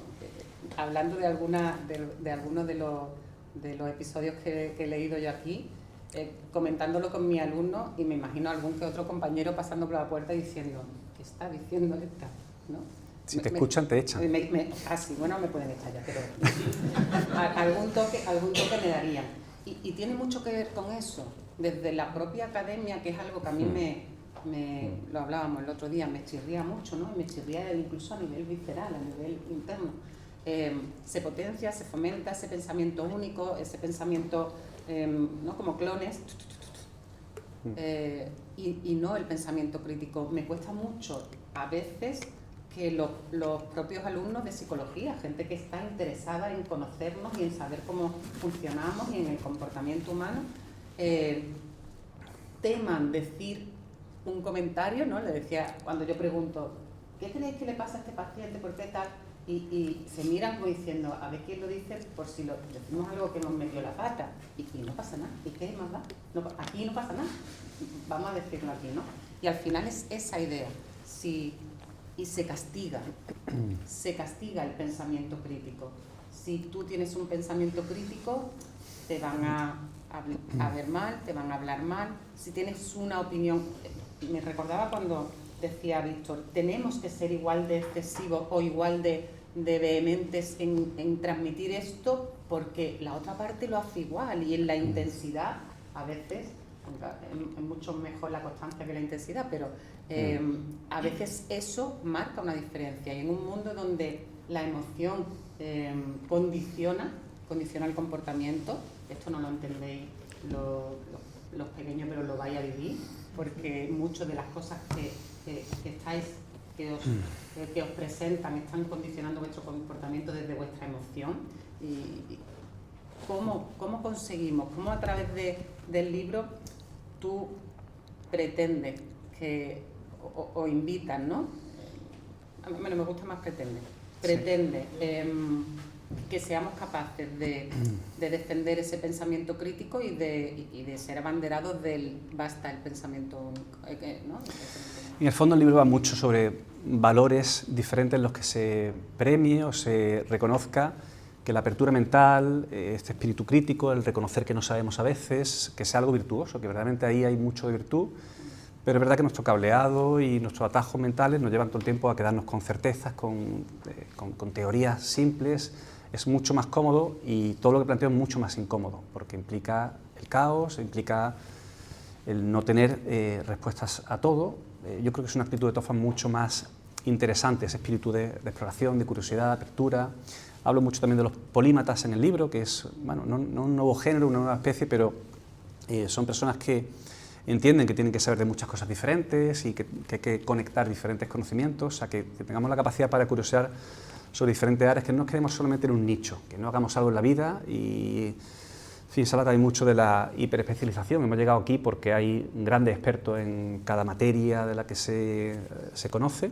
hablando de algunos de los episodios que he leído yo aquí, comentándolo con mis alumnos, y me imagino algún que otro compañero pasando por la puerta diciendo, ¿qué está diciendo esta? ¿No? Si te escuchan, te echan. Sí, bueno, me pueden echar ya, pero algún toque me darían. Y tiene mucho que ver con eso, desde la propia academia, que es algo que a mí lo hablábamos el otro día, me chirría mucho, ¿no? Me chirría incluso a nivel visceral, a nivel interno. Se potencia, se fomenta ese pensamiento único, ese pensamiento, ¿no? Como clones, y no el pensamiento crítico. Me cuesta mucho a veces que los propios alumnos de psicología, gente que está interesada en conocernos y en saber cómo funcionamos y en el comportamiento humano, teman decir un comentario, ¿no? Le decía, cuando yo pregunto, ¿qué creéis que le pasa a este paciente? ¿Por qué tal? Y se miran como diciendo, a ver quién lo dice, por si decimos algo que nos metió la pata. Y no pasa nada. ¿Y qué más da? Aquí no pasa nada. Vamos a decirlo aquí, ¿no? Y al final es esa idea. Y se castiga el pensamiento crítico. Si tú tienes un pensamiento crítico, te van a ver mal, te van a hablar mal. Si tienes una opinión... Me recordaba cuando decía Víctor, tenemos que ser igual de excesivos o igual de vehementes en transmitir esto, porque la otra parte lo hace igual, y en la intensidad, a veces, es mucho mejor la constancia que la intensidad, pero a veces eso marca una diferencia, y en un mundo donde la emoción condiciona el comportamiento, esto no lo entendéis los pequeños, pero lo vais a vivir, porque muchas de las cosas que os presentan están condicionando vuestro comportamiento desde vuestra emoción. Y ¿cómo conseguimos, cómo a través del libro tú pretendes que, o invitas, ¿no? A mí me gusta más pretende que seamos capaces de defender ese pensamiento crítico y de ser abanderados del basta el pensamiento único, ¿no? En el fondo el libro va mucho sobre valores diferentes en los que se premie o se reconozca que la apertura mental, este espíritu crítico, el reconocer que no sabemos a veces, que sea algo virtuoso, que verdaderamente ahí hay mucho de virtud, pero es verdad que nuestro cableado y nuestros atajos mentales nos llevan todo el tiempo a quedarnos con certezas, con teorías simples, es mucho más cómodo y todo lo que planteo es mucho más incómodo, porque implica el caos, implica el no tener respuestas a todo. Yo creo que es una actitud de todas formas mucho más interesante, ese espíritu de exploración, de curiosidad, de apertura. Hablo mucho también de los polímatas en el libro, que es, bueno, no un nuevo género, una nueva especie, pero son personas que entienden que tienen que saber de muchas cosas diferentes y que hay que conectar diferentes conocimientos, o sea, que tengamos la capacidad para curiosear sobre diferentes áreas, que no nos quedemos solamente en un nicho, que no hagamos algo en la vida y, en fin, se habla también mucho de la hiperespecialización. Hemos llegado aquí porque hay grandes expertos en cada materia de la que se conoce,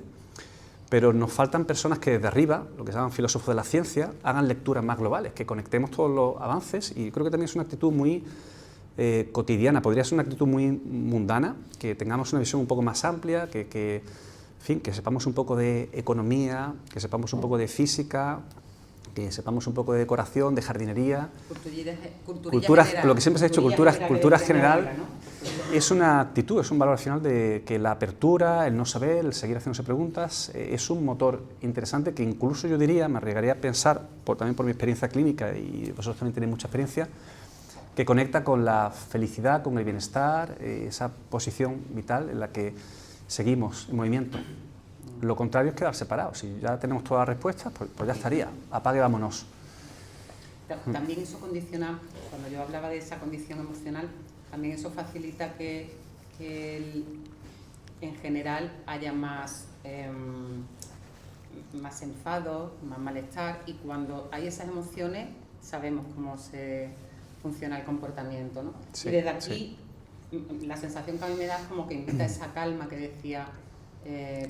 pero nos faltan personas que desde arriba, lo que se llaman filósofos de la ciencia, hagan lecturas más globales, que conectemos todos los avances, y creo que también es una actitud muy cotidiana, podría ser una actitud muy mundana, que tengamos una visión un poco más amplia, en fin, que sepamos un poco de economía, que sepamos un poco de física, que sepamos un poco de decoración, de jardinería, culturas, lo que siempre se ha dicho, cultura general, ¿no? Es una actitud, es un valor al final de que la apertura, el no saber, el seguir haciéndose preguntas, es un motor interesante que incluso yo diría, me arriesgaría a pensar, también por mi experiencia clínica, y vosotros también tenéis mucha experiencia, que conecta con la felicidad, con el bienestar, esa posición vital en la que seguimos en movimiento. Lo contrario es quedar separados. Si ya tenemos todas las respuestas, pues ya estaría, apague, vámonos. También eso condiciona, cuando yo hablaba de esa condición emocional, también eso facilita que en general haya más enfado, más malestar, y cuando hay esas emociones sabemos cómo se funciona el comportamiento, ¿no? Sí, y desde aquí la sensación que a mí me da es como que invita a esa calma que decía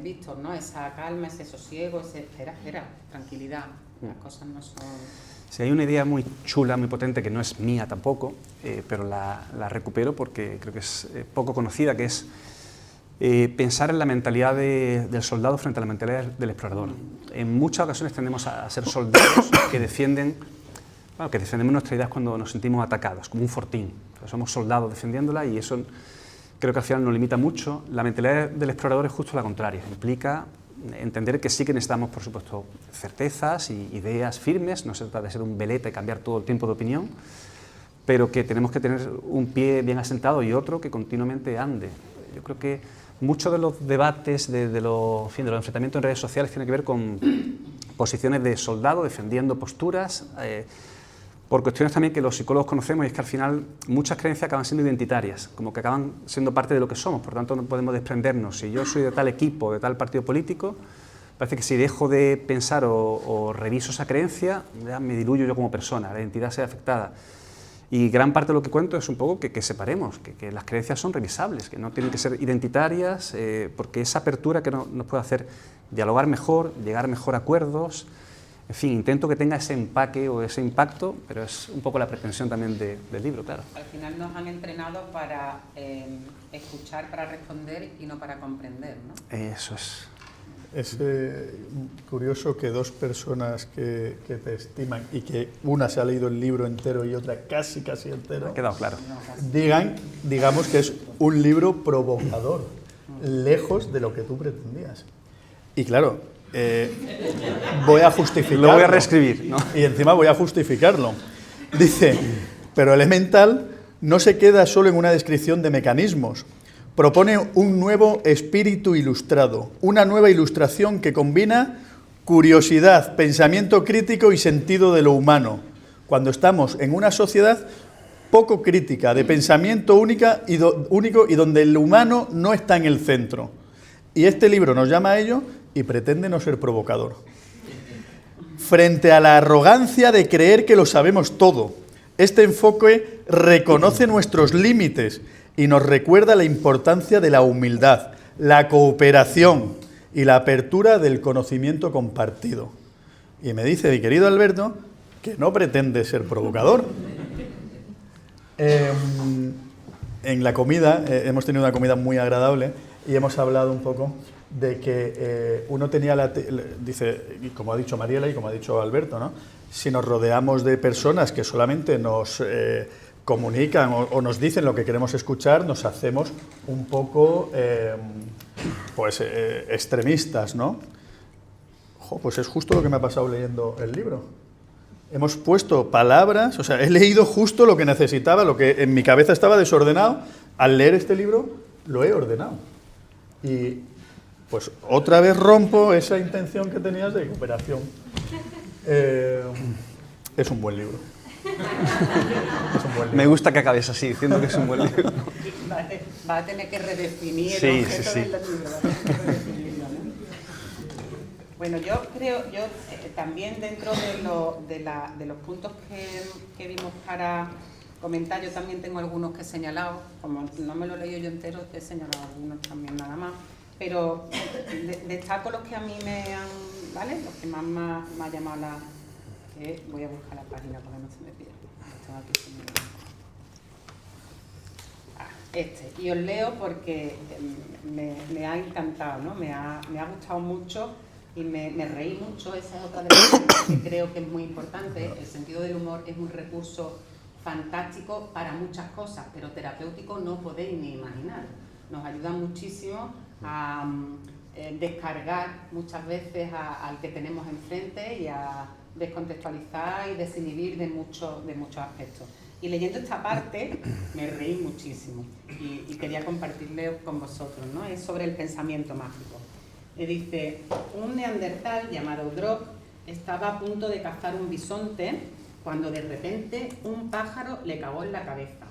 Víctor, ¿no? Esa calma, ese sosiego, ese espera, tranquilidad, las cosas no son... Sí, hay una idea muy chula, muy potente, que no es mía tampoco, pero la recupero porque creo que es poco conocida, que es pensar en la mentalidad del soldado frente a la mentalidad del explorador. En muchas ocasiones tendemos a ser soldados que defendemos nuestra idea cuando nos sentimos atacados, como un fortín. Entonces, somos soldados defendiéndola, y eso creo que al final nos limita mucho. La mentalidad del explorador es justo la contraria, implica entender que sí que necesitamos, por supuesto, certezas y ideas firmes, no se trata de ser un veleta y cambiar todo el tiempo de opinión, pero que tenemos que tener un pie bien asentado y otro que continuamente ande. Yo creo que muchos de los debates, de los enfrentamientos en redes sociales tienen que ver con posiciones de soldado defendiendo posturas, por cuestiones también que los psicólogos conocemos, y es que al final muchas creencias acaban siendo identitarias, como que acaban siendo parte de lo que somos, por tanto no podemos desprendernos. Si yo soy de tal equipo, de tal partido político, parece que si dejo de pensar o reviso esa creencia, ya me diluyo yo como persona, la identidad se ve afectada. Y gran parte de lo que cuento es un poco que separemos, que las creencias son revisables, que no tienen que ser identitarias, porque esa apertura que nos puede hacer dialogar mejor, llegar mejor a acuerdos. En fin, intento que tenga ese empaque o ese impacto, pero es un poco la pretensión también del libro, claro. Al final nos han entrenado para escuchar, para responder y no para comprender, ¿no? Eso es. Es curioso que dos personas que te estiman y que una se ha leído el libro entero y otra casi entero, Ha quedado claro. digamos que es un libro provocador, lejos de lo que tú pretendías. Y claro, voy a justificarlo. Lo voy a reescribir, ¿no? Y encima voy a justificarlo. Dice, pero Elemental no se queda solo en una descripción de mecanismos. Propone un nuevo espíritu ilustrado, una nueva ilustración que combina curiosidad, pensamiento crítico y sentido de lo humano. Cuando estamos en una sociedad poco crítica, de pensamiento único y donde el humano no está en el centro. Y este libro nos llama a ello y pretende no ser provocador. Frente a la arrogancia de creer que lo sabemos todo, este enfoque reconoce nuestros límites y nos recuerda la importancia de la humildad, la cooperación y la apertura del conocimiento compartido. Y me dice mi querido Alberto que no pretende ser provocador. En la comida, hemos tenido una comida muy agradable y hemos hablado un poco de que uno tenía dice, como ha dicho Mariela y como ha dicho Alberto, ¿no? Si nos rodeamos de personas que solamente nos comunican o nos dicen lo que queremos escuchar, nos hacemos un poco extremistas, ¿no? Pues es justo lo que me ha pasado leyendo el libro. hemos puesto palabras, o sea, he leído justo lo que necesitaba, lo que en mi cabeza estaba desordenado. Al leer este libro, lo he ordenado. Y pues otra vez rompo esa intención que tenías de cooperación. Es un buen libro. Es un buen libro. Me gusta que acabes así, diciendo que es un buen libro. Va a tener que redefinir Sí, el objeto sí, sí. del libro. Va a tener que redefinirlo, ¿no? Bueno, yo creo, también dentro de los puntos que vimos para comentar, yo también tengo algunos que he señalado, como no me lo he leído yo entero, he señalado algunos también nada más, pero destaco los que a mí me han, ¿vale? Los que más me ha llamado la... que voy a buscar la página para que no se me pierda. Tengo aquí señalado. Y os leo porque me ha encantado, ¿no? Me ha gustado mucho y me reí mucho. Esa es otra de las cosas que creo que es muy importante. El sentido del humor es un recurso fantástico para muchas cosas, pero terapéutico no podéis ni imaginar. Nos ayuda muchísimo a descargar muchas veces al que tenemos enfrente y a descontextualizar y desinhibir de muchos aspectos. Y leyendo esta parte me reí muchísimo y quería compartirlo con vosotros, ¿no? Es sobre el pensamiento mágico. Dice, un neandertal llamado Drop estaba a punto de cazar un bisonte cuando de repente un pájaro le cagó en la cabeza.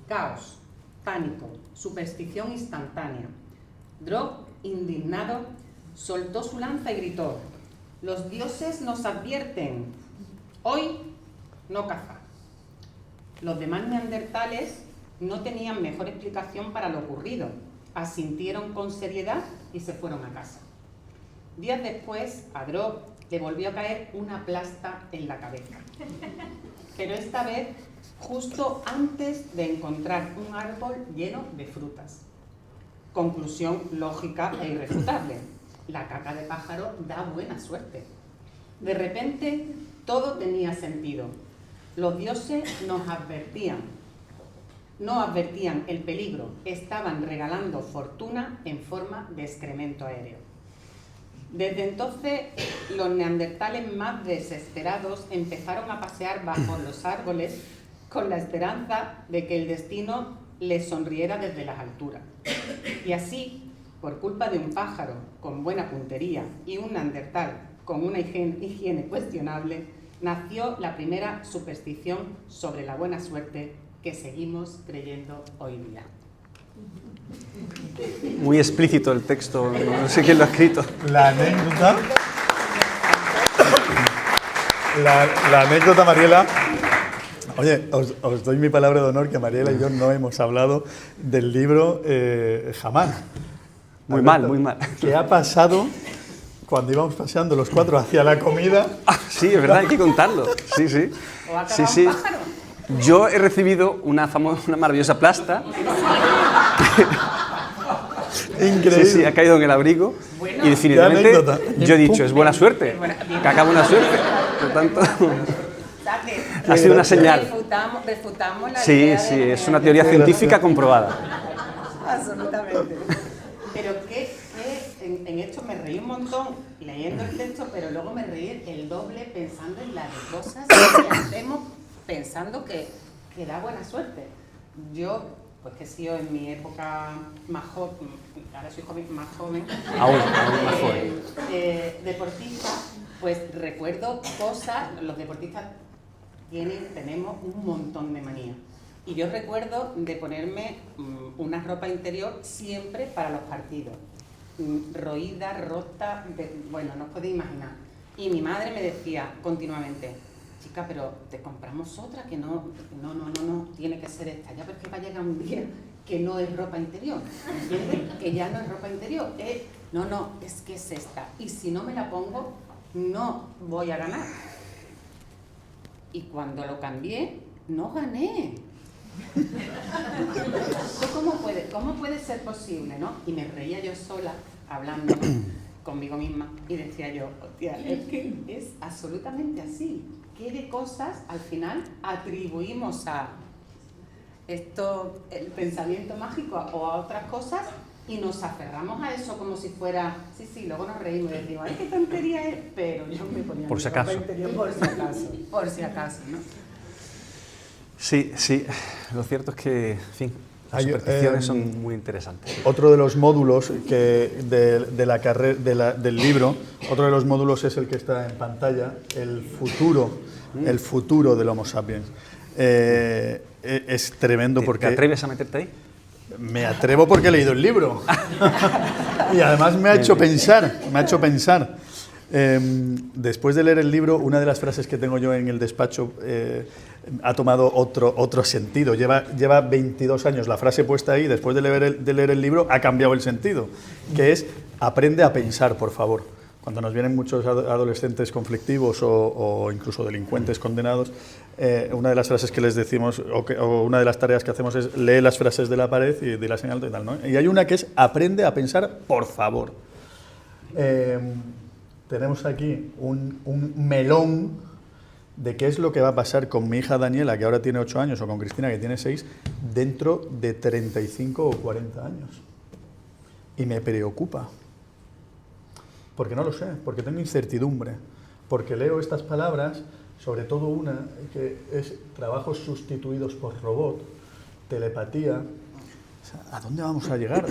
Caos, pánico, superstición instantánea. Drop, indignado, soltó su lanza y gritó, «Los dioses nos advierten, hoy no cazar». Los demás neandertales no tenían mejor explicación para lo ocurrido. Asintieron con seriedad y se fueron a casa. Días después, a Drop le volvió a caer una plasta en la cabeza. Pero esta vez, justo antes de encontrar un árbol lleno de frutas. Conclusión lógica e irrefutable. La caca de pájaro da buena suerte. De repente, todo tenía sentido. Los dioses nos advertían. No advertían el peligro, estaban regalando fortuna en forma de excremento aéreo. Desde entonces, los neandertales más desesperados empezaron a pasear bajo los árboles con la esperanza de que el destino les sonriera desde las alturas. Y así, por culpa de un pájaro con buena puntería y un neandertal con una higiene cuestionable, nació la primera superstición sobre la buena suerte que seguimos creyendo hoy día. Muy explícito el texto, no sé quién lo ha escrito. La anécdota... La anécdota, Mariela... Oye, os doy mi palabra de honor que Mariela y yo no hemos hablado del libro jamás. Muy mal, muy mal. ¿Qué ha pasado cuando íbamos paseando los cuatro hacia la comida? Ah, sí, es verdad, hay que contarlo. Sí, sí. ¿O ha Sí, acabado sí. un pájaro? Yo he recibido una maravillosa plasta. Increíble. Sí, sí, ha caído en el abrigo. Bueno, y definitivamente qué anécdota. yo he dicho, es buena suerte. Que acaba buena suerte. Por tanto, ha sido una señal. Refutamos la Sí, idea sí, de es una teoría científica comprobada. Absolutamente. Pero en esto me reí un montón leyendo el texto, pero luego me reí el doble pensando en las cosas que hacemos pensando que da buena suerte. Yo, pues que he sido en mi época más joven, ahora soy más joven, Aún más joven. deportista, pues recuerdo cosas, los deportistas tenemos un montón de manías. Y yo recuerdo de ponerme una ropa interior siempre para los partidos. Roída, rota, bueno, no os podéis imaginar. Y mi madre me decía continuamente, chica, pero te compramos otra que no, tiene que ser esta. Ya, pero es que va a llegar un día que no es ropa interior, ¿entiendes? Que ya no es ropa interior. No, es que es esta. Y si no me la pongo, no voy a ganar. Y cuando lo cambié, no gané. ¿Cómo puede ser posible, no? Y me reía yo sola, hablando conmigo misma, y decía yo, hostia, es que es absolutamente así. ¿Qué de cosas al final atribuimos el pensamiento mágico o a otras cosas y nos aferramos a eso como si fuera, sí, luego nos reímos y decimos, ay, qué tontería es, pero yo me ponía por si acaso. Interior por si acaso, ¿no? Sí, lo cierto es que, en fin, las supersticiones son muy interesantes. Otro de los módulos del libro, otro de los módulos es el que está en pantalla, el futuro del Homo sapiens. Es tremendo porque... ¿Te atreves a meterte ahí? Me atrevo porque he leído el libro. Y además me ha hecho pensar, después de leer el libro, una de las frases que tengo yo en el despacho ha tomado otro sentido. Lleva 22 años la frase puesta ahí, después de leer el libro ha cambiado el sentido, que es, aprende a pensar, por favor. Cuando nos vienen muchos adolescentes conflictivos o incluso delincuentes condenados, una de las frases que les decimos, o una de las tareas que hacemos es lee las frases de la pared y di la señal y tal, ¿no? Y hay una que es aprende a pensar, por favor. Tenemos aquí un melón de qué es lo que va a pasar con mi hija Daniela, que ahora tiene 8 años, o con Cristina, que tiene 6, dentro de 35 o 40 años. Y me preocupa. Porque no lo sé, porque tengo incertidumbre, porque leo estas palabras, sobre todo una que es trabajos sustituidos por robot, telepatía. O sea, ¿a dónde vamos a llegar?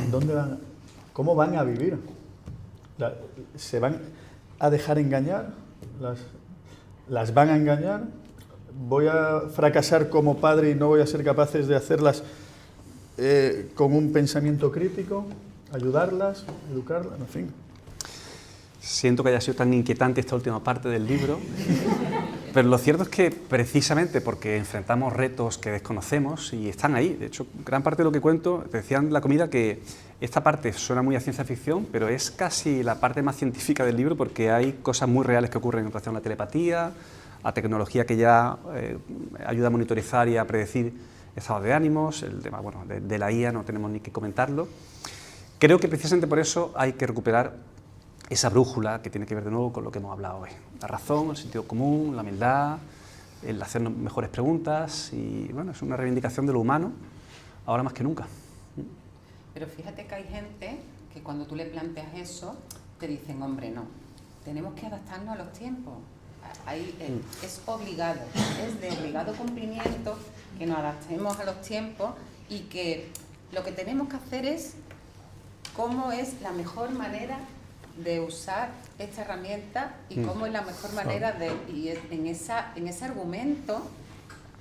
¿Cómo van a vivir? ¿Se van a dejar engañar? ¿Las van a engañar? ¿Voy a fracasar como padre y no voy a ser capaces de hacerlas con un pensamiento crítico? ¿Ayudarlas? ¿Educarlas? En fin. Siento que haya sido tan inquietante esta última parte del libro, pero lo cierto es que precisamente porque enfrentamos retos que desconocemos y están ahí. De hecho, gran parte de lo que cuento, te decían en la comida que esta parte suena muy a ciencia ficción, pero es casi la parte más científica del libro porque hay cosas muy reales que ocurren en relación a la telepatía, a tecnología que ya ayuda a monitorizar y a predecir estados de ánimos, el tema de la IA no tenemos ni que comentarlo. Creo que precisamente por eso hay que recuperar esa brújula que tiene que ver de nuevo con lo que hemos hablado hoy. La razón, el sentido común, la humildad, el hacernos mejores preguntas y bueno, es una reivindicación de lo humano, ahora más que nunca. Pero fíjate que hay gente que cuando tú le planteas eso, te dicen, hombre, no, tenemos que adaptarnos a los tiempos. Es obligado, es de obligado cumplimiento que nos adaptemos a los tiempos y que lo que tenemos que hacer es cómo es la mejor manera de usar esta herramienta y cómo es la mejor manera y en ese argumento,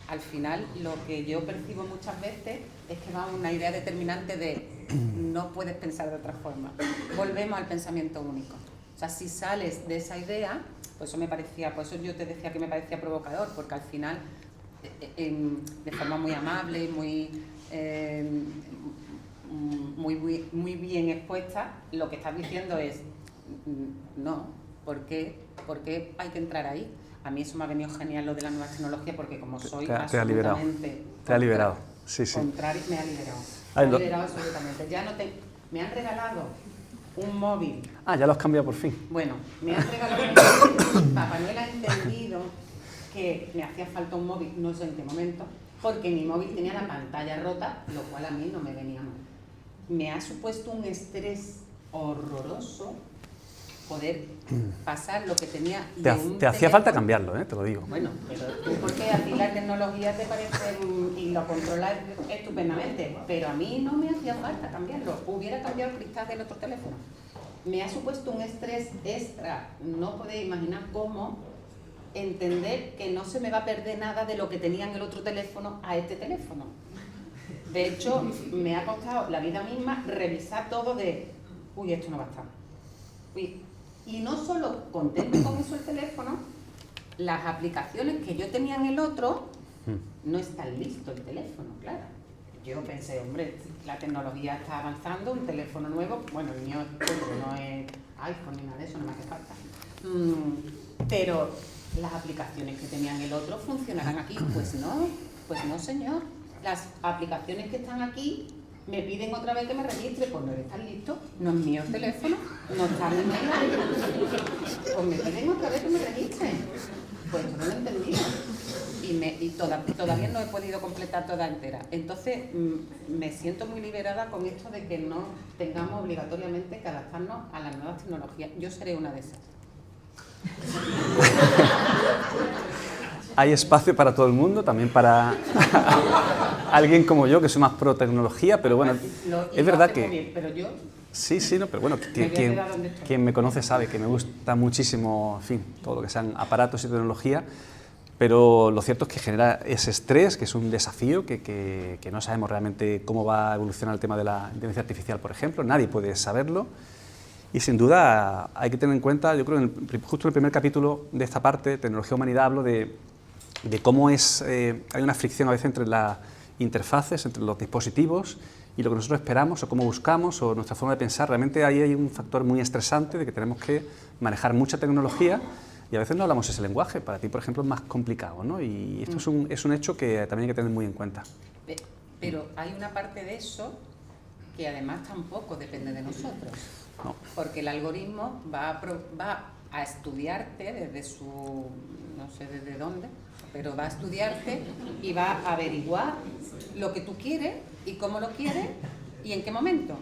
al final lo que yo percibo muchas veces es que va una idea determinante de no puedes pensar de otra forma. Volvemos al pensamiento único. O sea, si sales de esa idea, pues eso me parecía, por eso yo te decía que me parecía provocador, porque al final, de forma muy amable y muy bien expuesta, lo que estás diciendo es no, ¿por qué hay que entrar ahí? A mí eso me ha venido genial lo de la nueva tecnología porque como soy absolutamente te ha liberado. Sí. Contrario, me ha liberado. Me ha liberado absolutamente. Me han regalado un móvil. Ah, ya lo has cambiado por fin. Bueno, me han regalado un móvil. Papá Noel ha entendido que me hacía falta un móvil, no sé en qué momento, porque mi móvil tenía la pantalla rota, lo cual a mí no me venía mal. Me ha supuesto un estrés horroroso poder pasar lo que tenía te hacía falta cambiarlo, te lo digo. Bueno, pero tú porque a ti la tecnología te parece y lo controlas estupendamente, pero a mí no me hacía falta cambiarlo. Hubiera cambiado el cristal del otro teléfono. Me ha supuesto un estrés extra. No podéis imaginar cómo entender que no se me va a perder nada de lo que tenía en el otro teléfono a este teléfono. De hecho, me ha costado la vida misma revisar todo de, uy, esto no va a estar. Uy. Y no solo contento con eso el teléfono, las aplicaciones que yo tenía en el otro, no están listo el teléfono, claro. Yo pensé, hombre, la tecnología está avanzando, un teléfono nuevo, bueno, el mío no es iPhone ni nada de eso, no me hace falta. Pero las aplicaciones que tenía en el otro funcionarán aquí, pues no señor. Las aplicaciones que están aquí me piden otra vez que me registre, pues no están listos, no es mío el teléfono, no está en mi pues me piden otra vez que me registre. Pues yo no lo he entendido. todavía no he podido completar toda entera. Entonces me siento muy liberada con esto de que no tengamos obligatoriamente que adaptarnos a las nuevas tecnologías. Yo seré una de esas. Hay espacio para todo el mundo, también para alguien como yo, que soy más pro tecnología, pero bueno, es verdad que... Bien, pero yo... Sí, no, pero bueno, quien me conoce sabe que me gusta muchísimo, en fin, todo lo que sean aparatos y tecnología, pero lo cierto es que genera ese estrés, que es un desafío, que no sabemos realmente cómo va a evolucionar el tema de la inteligencia artificial, por ejemplo, nadie puede saberlo. Y sin duda hay que tener en cuenta, yo creo que justo en el primer capítulo de esta parte, Tecnología Humanidad, hablo de cómo hay una fricción a veces entre las interfaces, entre los dispositivos y lo que nosotros esperamos o cómo buscamos o nuestra forma de pensar. Realmente ahí hay un factor muy estresante de que tenemos que manejar mucha tecnología y a veces no hablamos ese lenguaje. Para ti, por ejemplo, es más complicado, ¿no? Y esto es un hecho que también hay que tener muy en cuenta. Pero hay una parte de eso que además tampoco depende de nosotros. No. Porque el algoritmo va a estudiarte desde su, no sé desde dónde, pero va a estudiarte y va a averiguar lo que tú quieres y cómo lo quieres y en qué momento.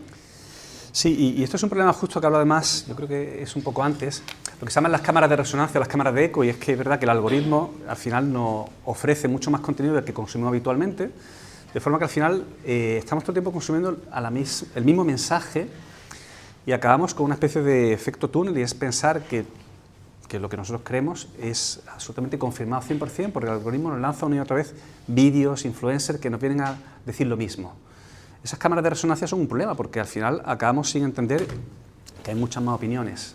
Sí, y esto es un problema justo que hablo además, yo creo que es un poco antes, lo que se llaman las cámaras de resonancia, las cámaras de eco, y es que es verdad que el algoritmo al final nos ofrece mucho más contenido del que consumimos habitualmente, de forma que al final estamos todo el tiempo consumiendo el mismo mensaje y acabamos con una especie de efecto túnel, y es pensar que lo que nosotros creemos es absolutamente confirmado 100%, porque el algoritmo nos lanza una y otra vez vídeos, influencers que nos vienen a decir lo mismo. Esas cámaras de resonancia son un problema, porque al final acabamos sin entender que hay muchas más opiniones.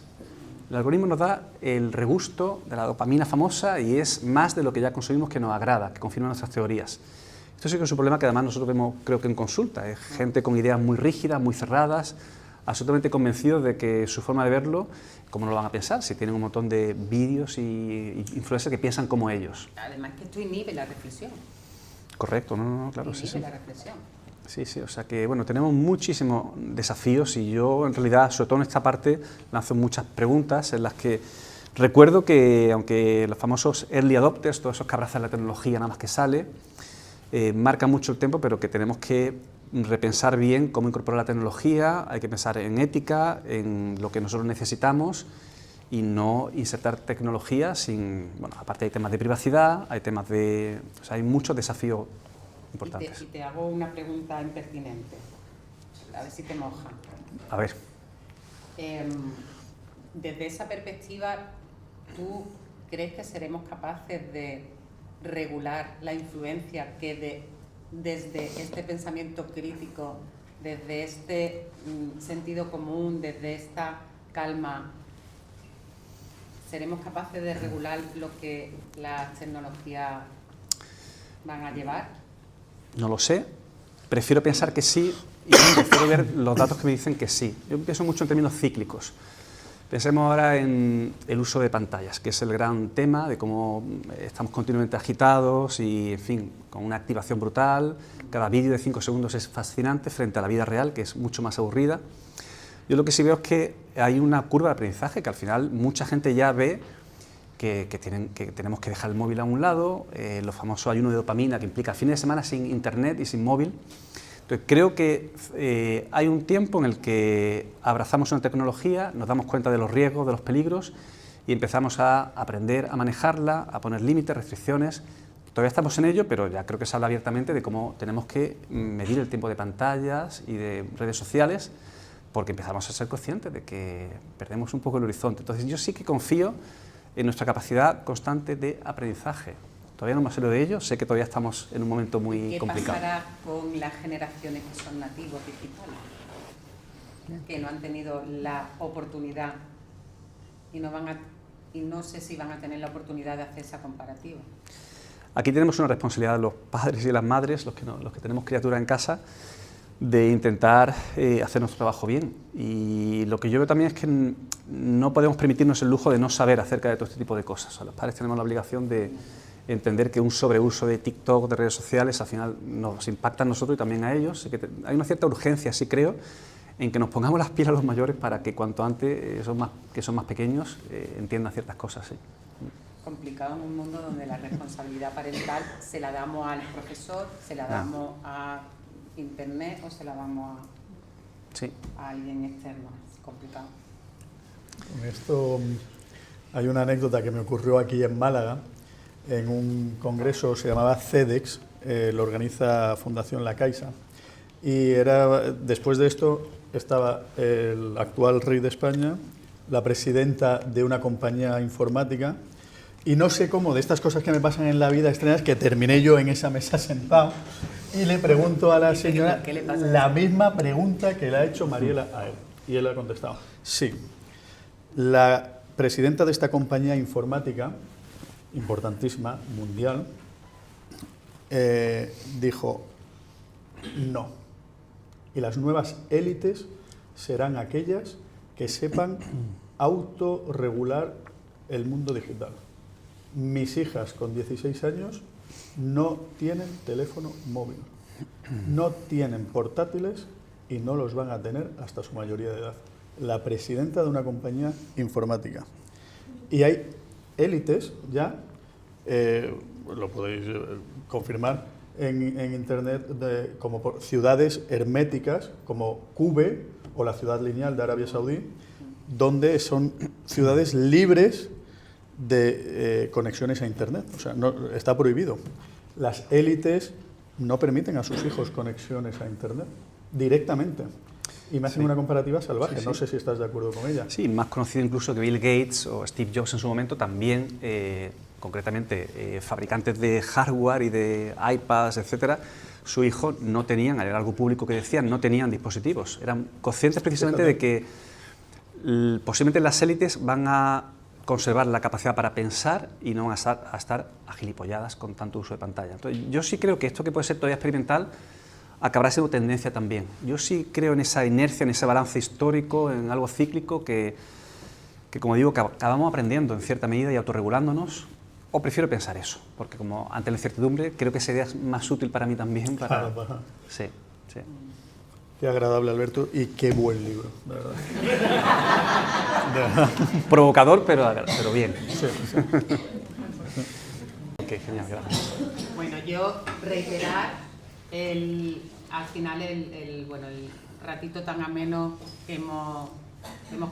El algoritmo nos da el regusto de la dopamina famosa y es más de lo que ya consumimos que nos agrada, que confirma nuestras teorías. Esto sí que es un problema que además nosotros vemos, creo que en consulta, es gente con ideas muy rígidas, muy cerradas, absolutamente convencidos de que su forma de verlo, ¿cómo no lo van a pensar? Si tienen un montón de vídeos y influencers que piensan como ellos. Además que esto inhibe la reflexión. Correcto, no, claro, inhibe sí. la reflexión. Sí, o sea que, bueno, tenemos muchísimos desafíos y yo, en realidad, sobre todo en esta parte, lanzo muchas preguntas en las que recuerdo que, aunque los famosos early adopters, todos esos que abrazan la tecnología nada más que sale, marcan mucho el tiempo, pero que tenemos que repensar bien cómo incorporar la tecnología, hay que pensar en ética, en lo que nosotros necesitamos y no insertar tecnología sin... Bueno, aparte hay temas de privacidad, hay temas de... O sea, hay muchos desafíos importantes. Y te hago una pregunta impertinente, a ver si te moja. A ver. Desde esa perspectiva, ¿tú crees que seremos capaces de regular la influencia que desde este pensamiento crítico, desde este sentido común, desde esta calma, seremos capaces de regular lo que las tecnologías van a llevar? No lo sé, prefiero pensar que sí y prefiero ver los datos que me dicen que sí. Yo pienso mucho en términos cíclicos. Pensemos ahora en el uso de pantallas, que es el gran tema de cómo estamos continuamente agitados y, en fin, con una activación brutal. Cada vídeo de 5 segundos es fascinante frente a la vida real, que es mucho más aburrida. Yo lo que sí veo es que hay una curva de aprendizaje, que al final mucha gente ya ve que tenemos que dejar el móvil a un lado, los famosos ayunos de dopamina, que implica fines de semana sin internet y sin móvil. Entonces, creo que hay un tiempo en el que abrazamos una tecnología, nos damos cuenta de los riesgos, de los peligros y empezamos a aprender a manejarla, a poner límites, restricciones. Todavía estamos en ello, pero ya creo que se habla abiertamente de cómo tenemos que medir el tiempo de pantallas y de redes sociales, porque empezamos a ser conscientes de que perdemos un poco el horizonte. Entonces, yo sí que confío en nuestra capacidad constante de aprendizaje. Todavía no me sé lo de ello, sé que todavía estamos en un momento muy complicado. ¿Qué pasará con las generaciones que son nativos digitales? Que no han tenido la oportunidad y no sé si van a tener la oportunidad de hacer esa comparativa. Aquí tenemos una responsabilidad de los padres y de las madres, los que tenemos criaturas en casa, de intentar hacer nuestro trabajo bien. Y lo que yo veo también es que no podemos permitirnos el lujo de no saber acerca de todo este tipo de cosas. O sea, los padres tenemos la obligación de entender que un sobreuso de TikTok, de redes sociales, al final nos impacta a nosotros y también a ellos. Así que hay una cierta urgencia, sí creo, en que nos pongamos las pilas los mayores para que cuanto antes, que son más pequeños, entiendan ciertas cosas. Sí. complicado en un mundo donde la responsabilidad parental se la damos al profesor, se la damos a internet o se la damos a alguien externo. Es complicado. Con esto hay una anécdota que me ocurrió aquí en Málaga, en un congreso, se llamaba CEDEX, lo organiza Fundación La Caixa, y después de esto estaba el actual rey de España, la presidenta de una compañía informática, y no sé cómo, de estas cosas que me pasan en la vida extrañas, que terminé yo en esa mesa sentado y le pregunto a la señora la misma pregunta que le ha hecho Mariela a él. Y él ha contestado, sí, la presidenta de esta compañía informática, importantísima, mundial, dijo, no. Y las nuevas élites serán aquellas que sepan autorregular el mundo digital. Mis hijas con 16 años no tienen teléfono móvil, no tienen portátiles y no los van a tener hasta su mayoría de edad. La presidenta de una compañía informática. Y hay élites ya, lo podéis confirmar en internet, como por ciudades herméticas como Cube o la ciudad lineal de Arabia Saudí, donde son ciudades libres de conexiones a internet. O sea, no, está prohibido. Las élites no permiten a sus hijos conexiones a internet directamente. Y me hacen una comparativa salvaje, no sé si estás de acuerdo con ella. Sí, más conocido incluso que Bill Gates o Steve Jobs en su momento, también, concretamente, fabricantes de hardware y de iPads, etcétera, su hijo no tenían, era algo público que decían, no tenían dispositivos. Eran conscientes precisamente de que posiblemente las élites van a conservar la capacidad para pensar y no van a estar agilipolladas con tanto uso de pantalla. Entonces, yo sí creo que esto, que puede ser todavía experimental, acabará siendo tendencia también. Yo sí creo en esa inercia, en ese balance histórico, en algo cíclico que como digo, que acabamos aprendiendo en cierta medida y autorregulándonos, o prefiero pensar eso, porque como ante la incertidumbre creo que sería más útil para mí también. Claro. Sí. Qué agradable, Alberto, y qué buen libro, de verdad. De verdad. Provocador, pero bien. Sí. Ok, genial, gracias. Bueno, yo reiterar al final el ratito tan ameno que hemos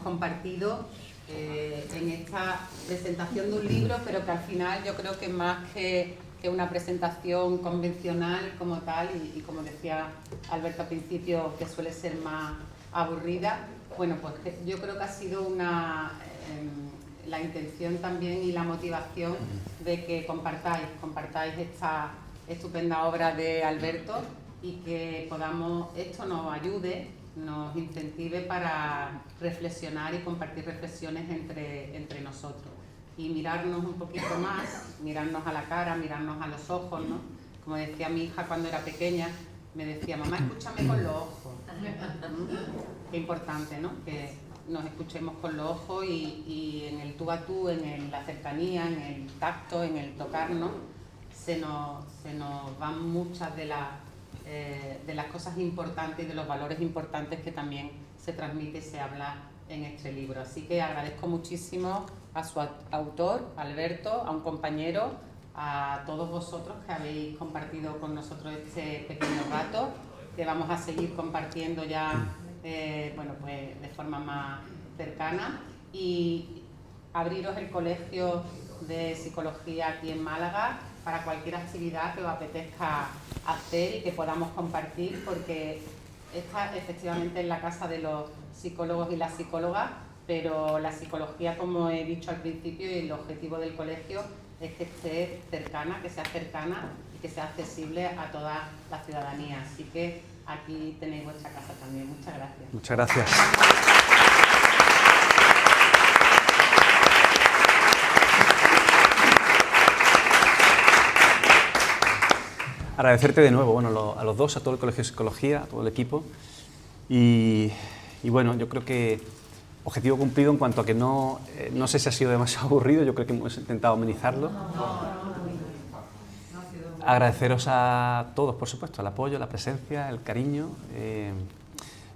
compartido en esta presentación de un libro, pero que al final yo creo que más que una presentación convencional como tal, y como decía Alberto al principio, que suele ser más aburrida, bueno, pues yo creo que ha sido la intención también y la motivación de que compartáis esta estupenda obra de Alberto y que esto nos ayude, nos incentive para reflexionar y compartir reflexiones entre nosotros y mirarnos un poquito más, mirarnos a la cara, mirarnos a los ojos, ¿no? Como decía mi hija cuando era pequeña, me decía, mamá, escúchame con los ojos. Qué importante, ¿no? Que nos escuchemos con los ojos y en el tú a tú, en la cercanía, en el tacto, en el tocarnos, se nos van muchas de las cosas importantes y de los valores importantes que también se transmite y se habla en este libro. Así que agradezco muchísimo a su autor, Alberto, a un compañero, a todos vosotros que habéis compartido con nosotros este pequeño rato, que vamos a seguir compartiendo ya pues de forma más cercana, y abriros el Colegio de Psicología aquí en Málaga para cualquier actividad que os apetezca hacer y que podamos compartir, porque esta efectivamente es la casa de los psicólogos y las psicólogas, pero la psicología, como he dicho al principio, y el objetivo del colegio es que esté cercana, que sea cercana y que sea accesible a toda la ciudadanía. Así que aquí tenéis vuestra casa también. Muchas gracias. Muchas gracias. Agradecerte de nuevo, a los dos, a todo el Colegio de Psicología, a todo el equipo. Y bueno, yo creo que objetivo cumplido en cuanto a que no sé si ha sido demasiado aburrido, yo creo que hemos intentado amenizarlo. Agradeceros a todos, por supuesto, el apoyo, la presencia, el cariño.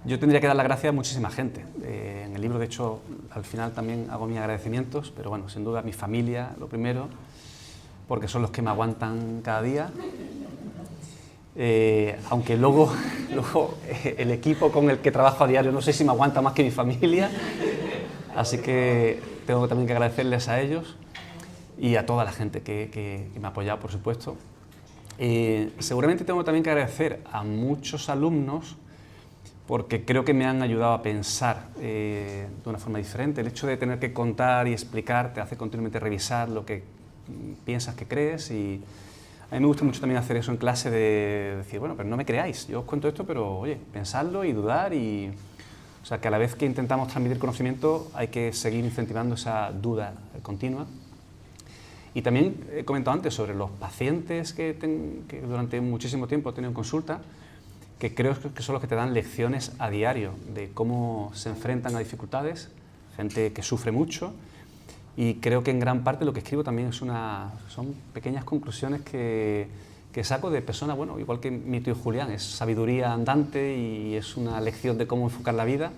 Yo tendría que dar las gracias a muchísima gente. En el libro, de hecho, al final también hago mis agradecimientos, pero bueno, sin duda mi familia, lo primero, porque son los que me aguantan cada día. Aunque luego el equipo con el que trabajo a diario no sé si me aguanta más que mi familia, así que tengo también que agradecerles a ellos y a toda la gente que me ha apoyado, por supuesto. Seguramente tengo también que agradecer a muchos alumnos porque creo que me han ayudado a pensar de una forma diferente. El hecho de tener que contar y explicar te hace continuamente revisar lo que piensas que crees, y a mí me gusta mucho también hacer eso en clase, de decir, bueno, pero no me creáis, yo os cuento esto, pero oye, pensadlo y dudar, y o sea, que a la vez que intentamos transmitir conocimiento hay que seguir incentivando esa duda continua. Y también he comentado antes sobre los pacientes que durante muchísimo tiempo he tenido en consulta, que creo que son los que te dan lecciones a diario de cómo se enfrentan a dificultades, gente que sufre mucho, y creo que en gran parte lo que escribo también son pequeñas conclusiones que saco de personas, bueno, igual que mi tío Julián, es sabiduría andante y es una lección de cómo enfocar la vida.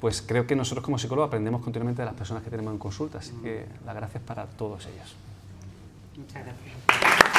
Pues creo que nosotros como psicólogos aprendemos continuamente de las personas que tenemos en consulta, así que las gracias para todos ellos. Muchas gracias.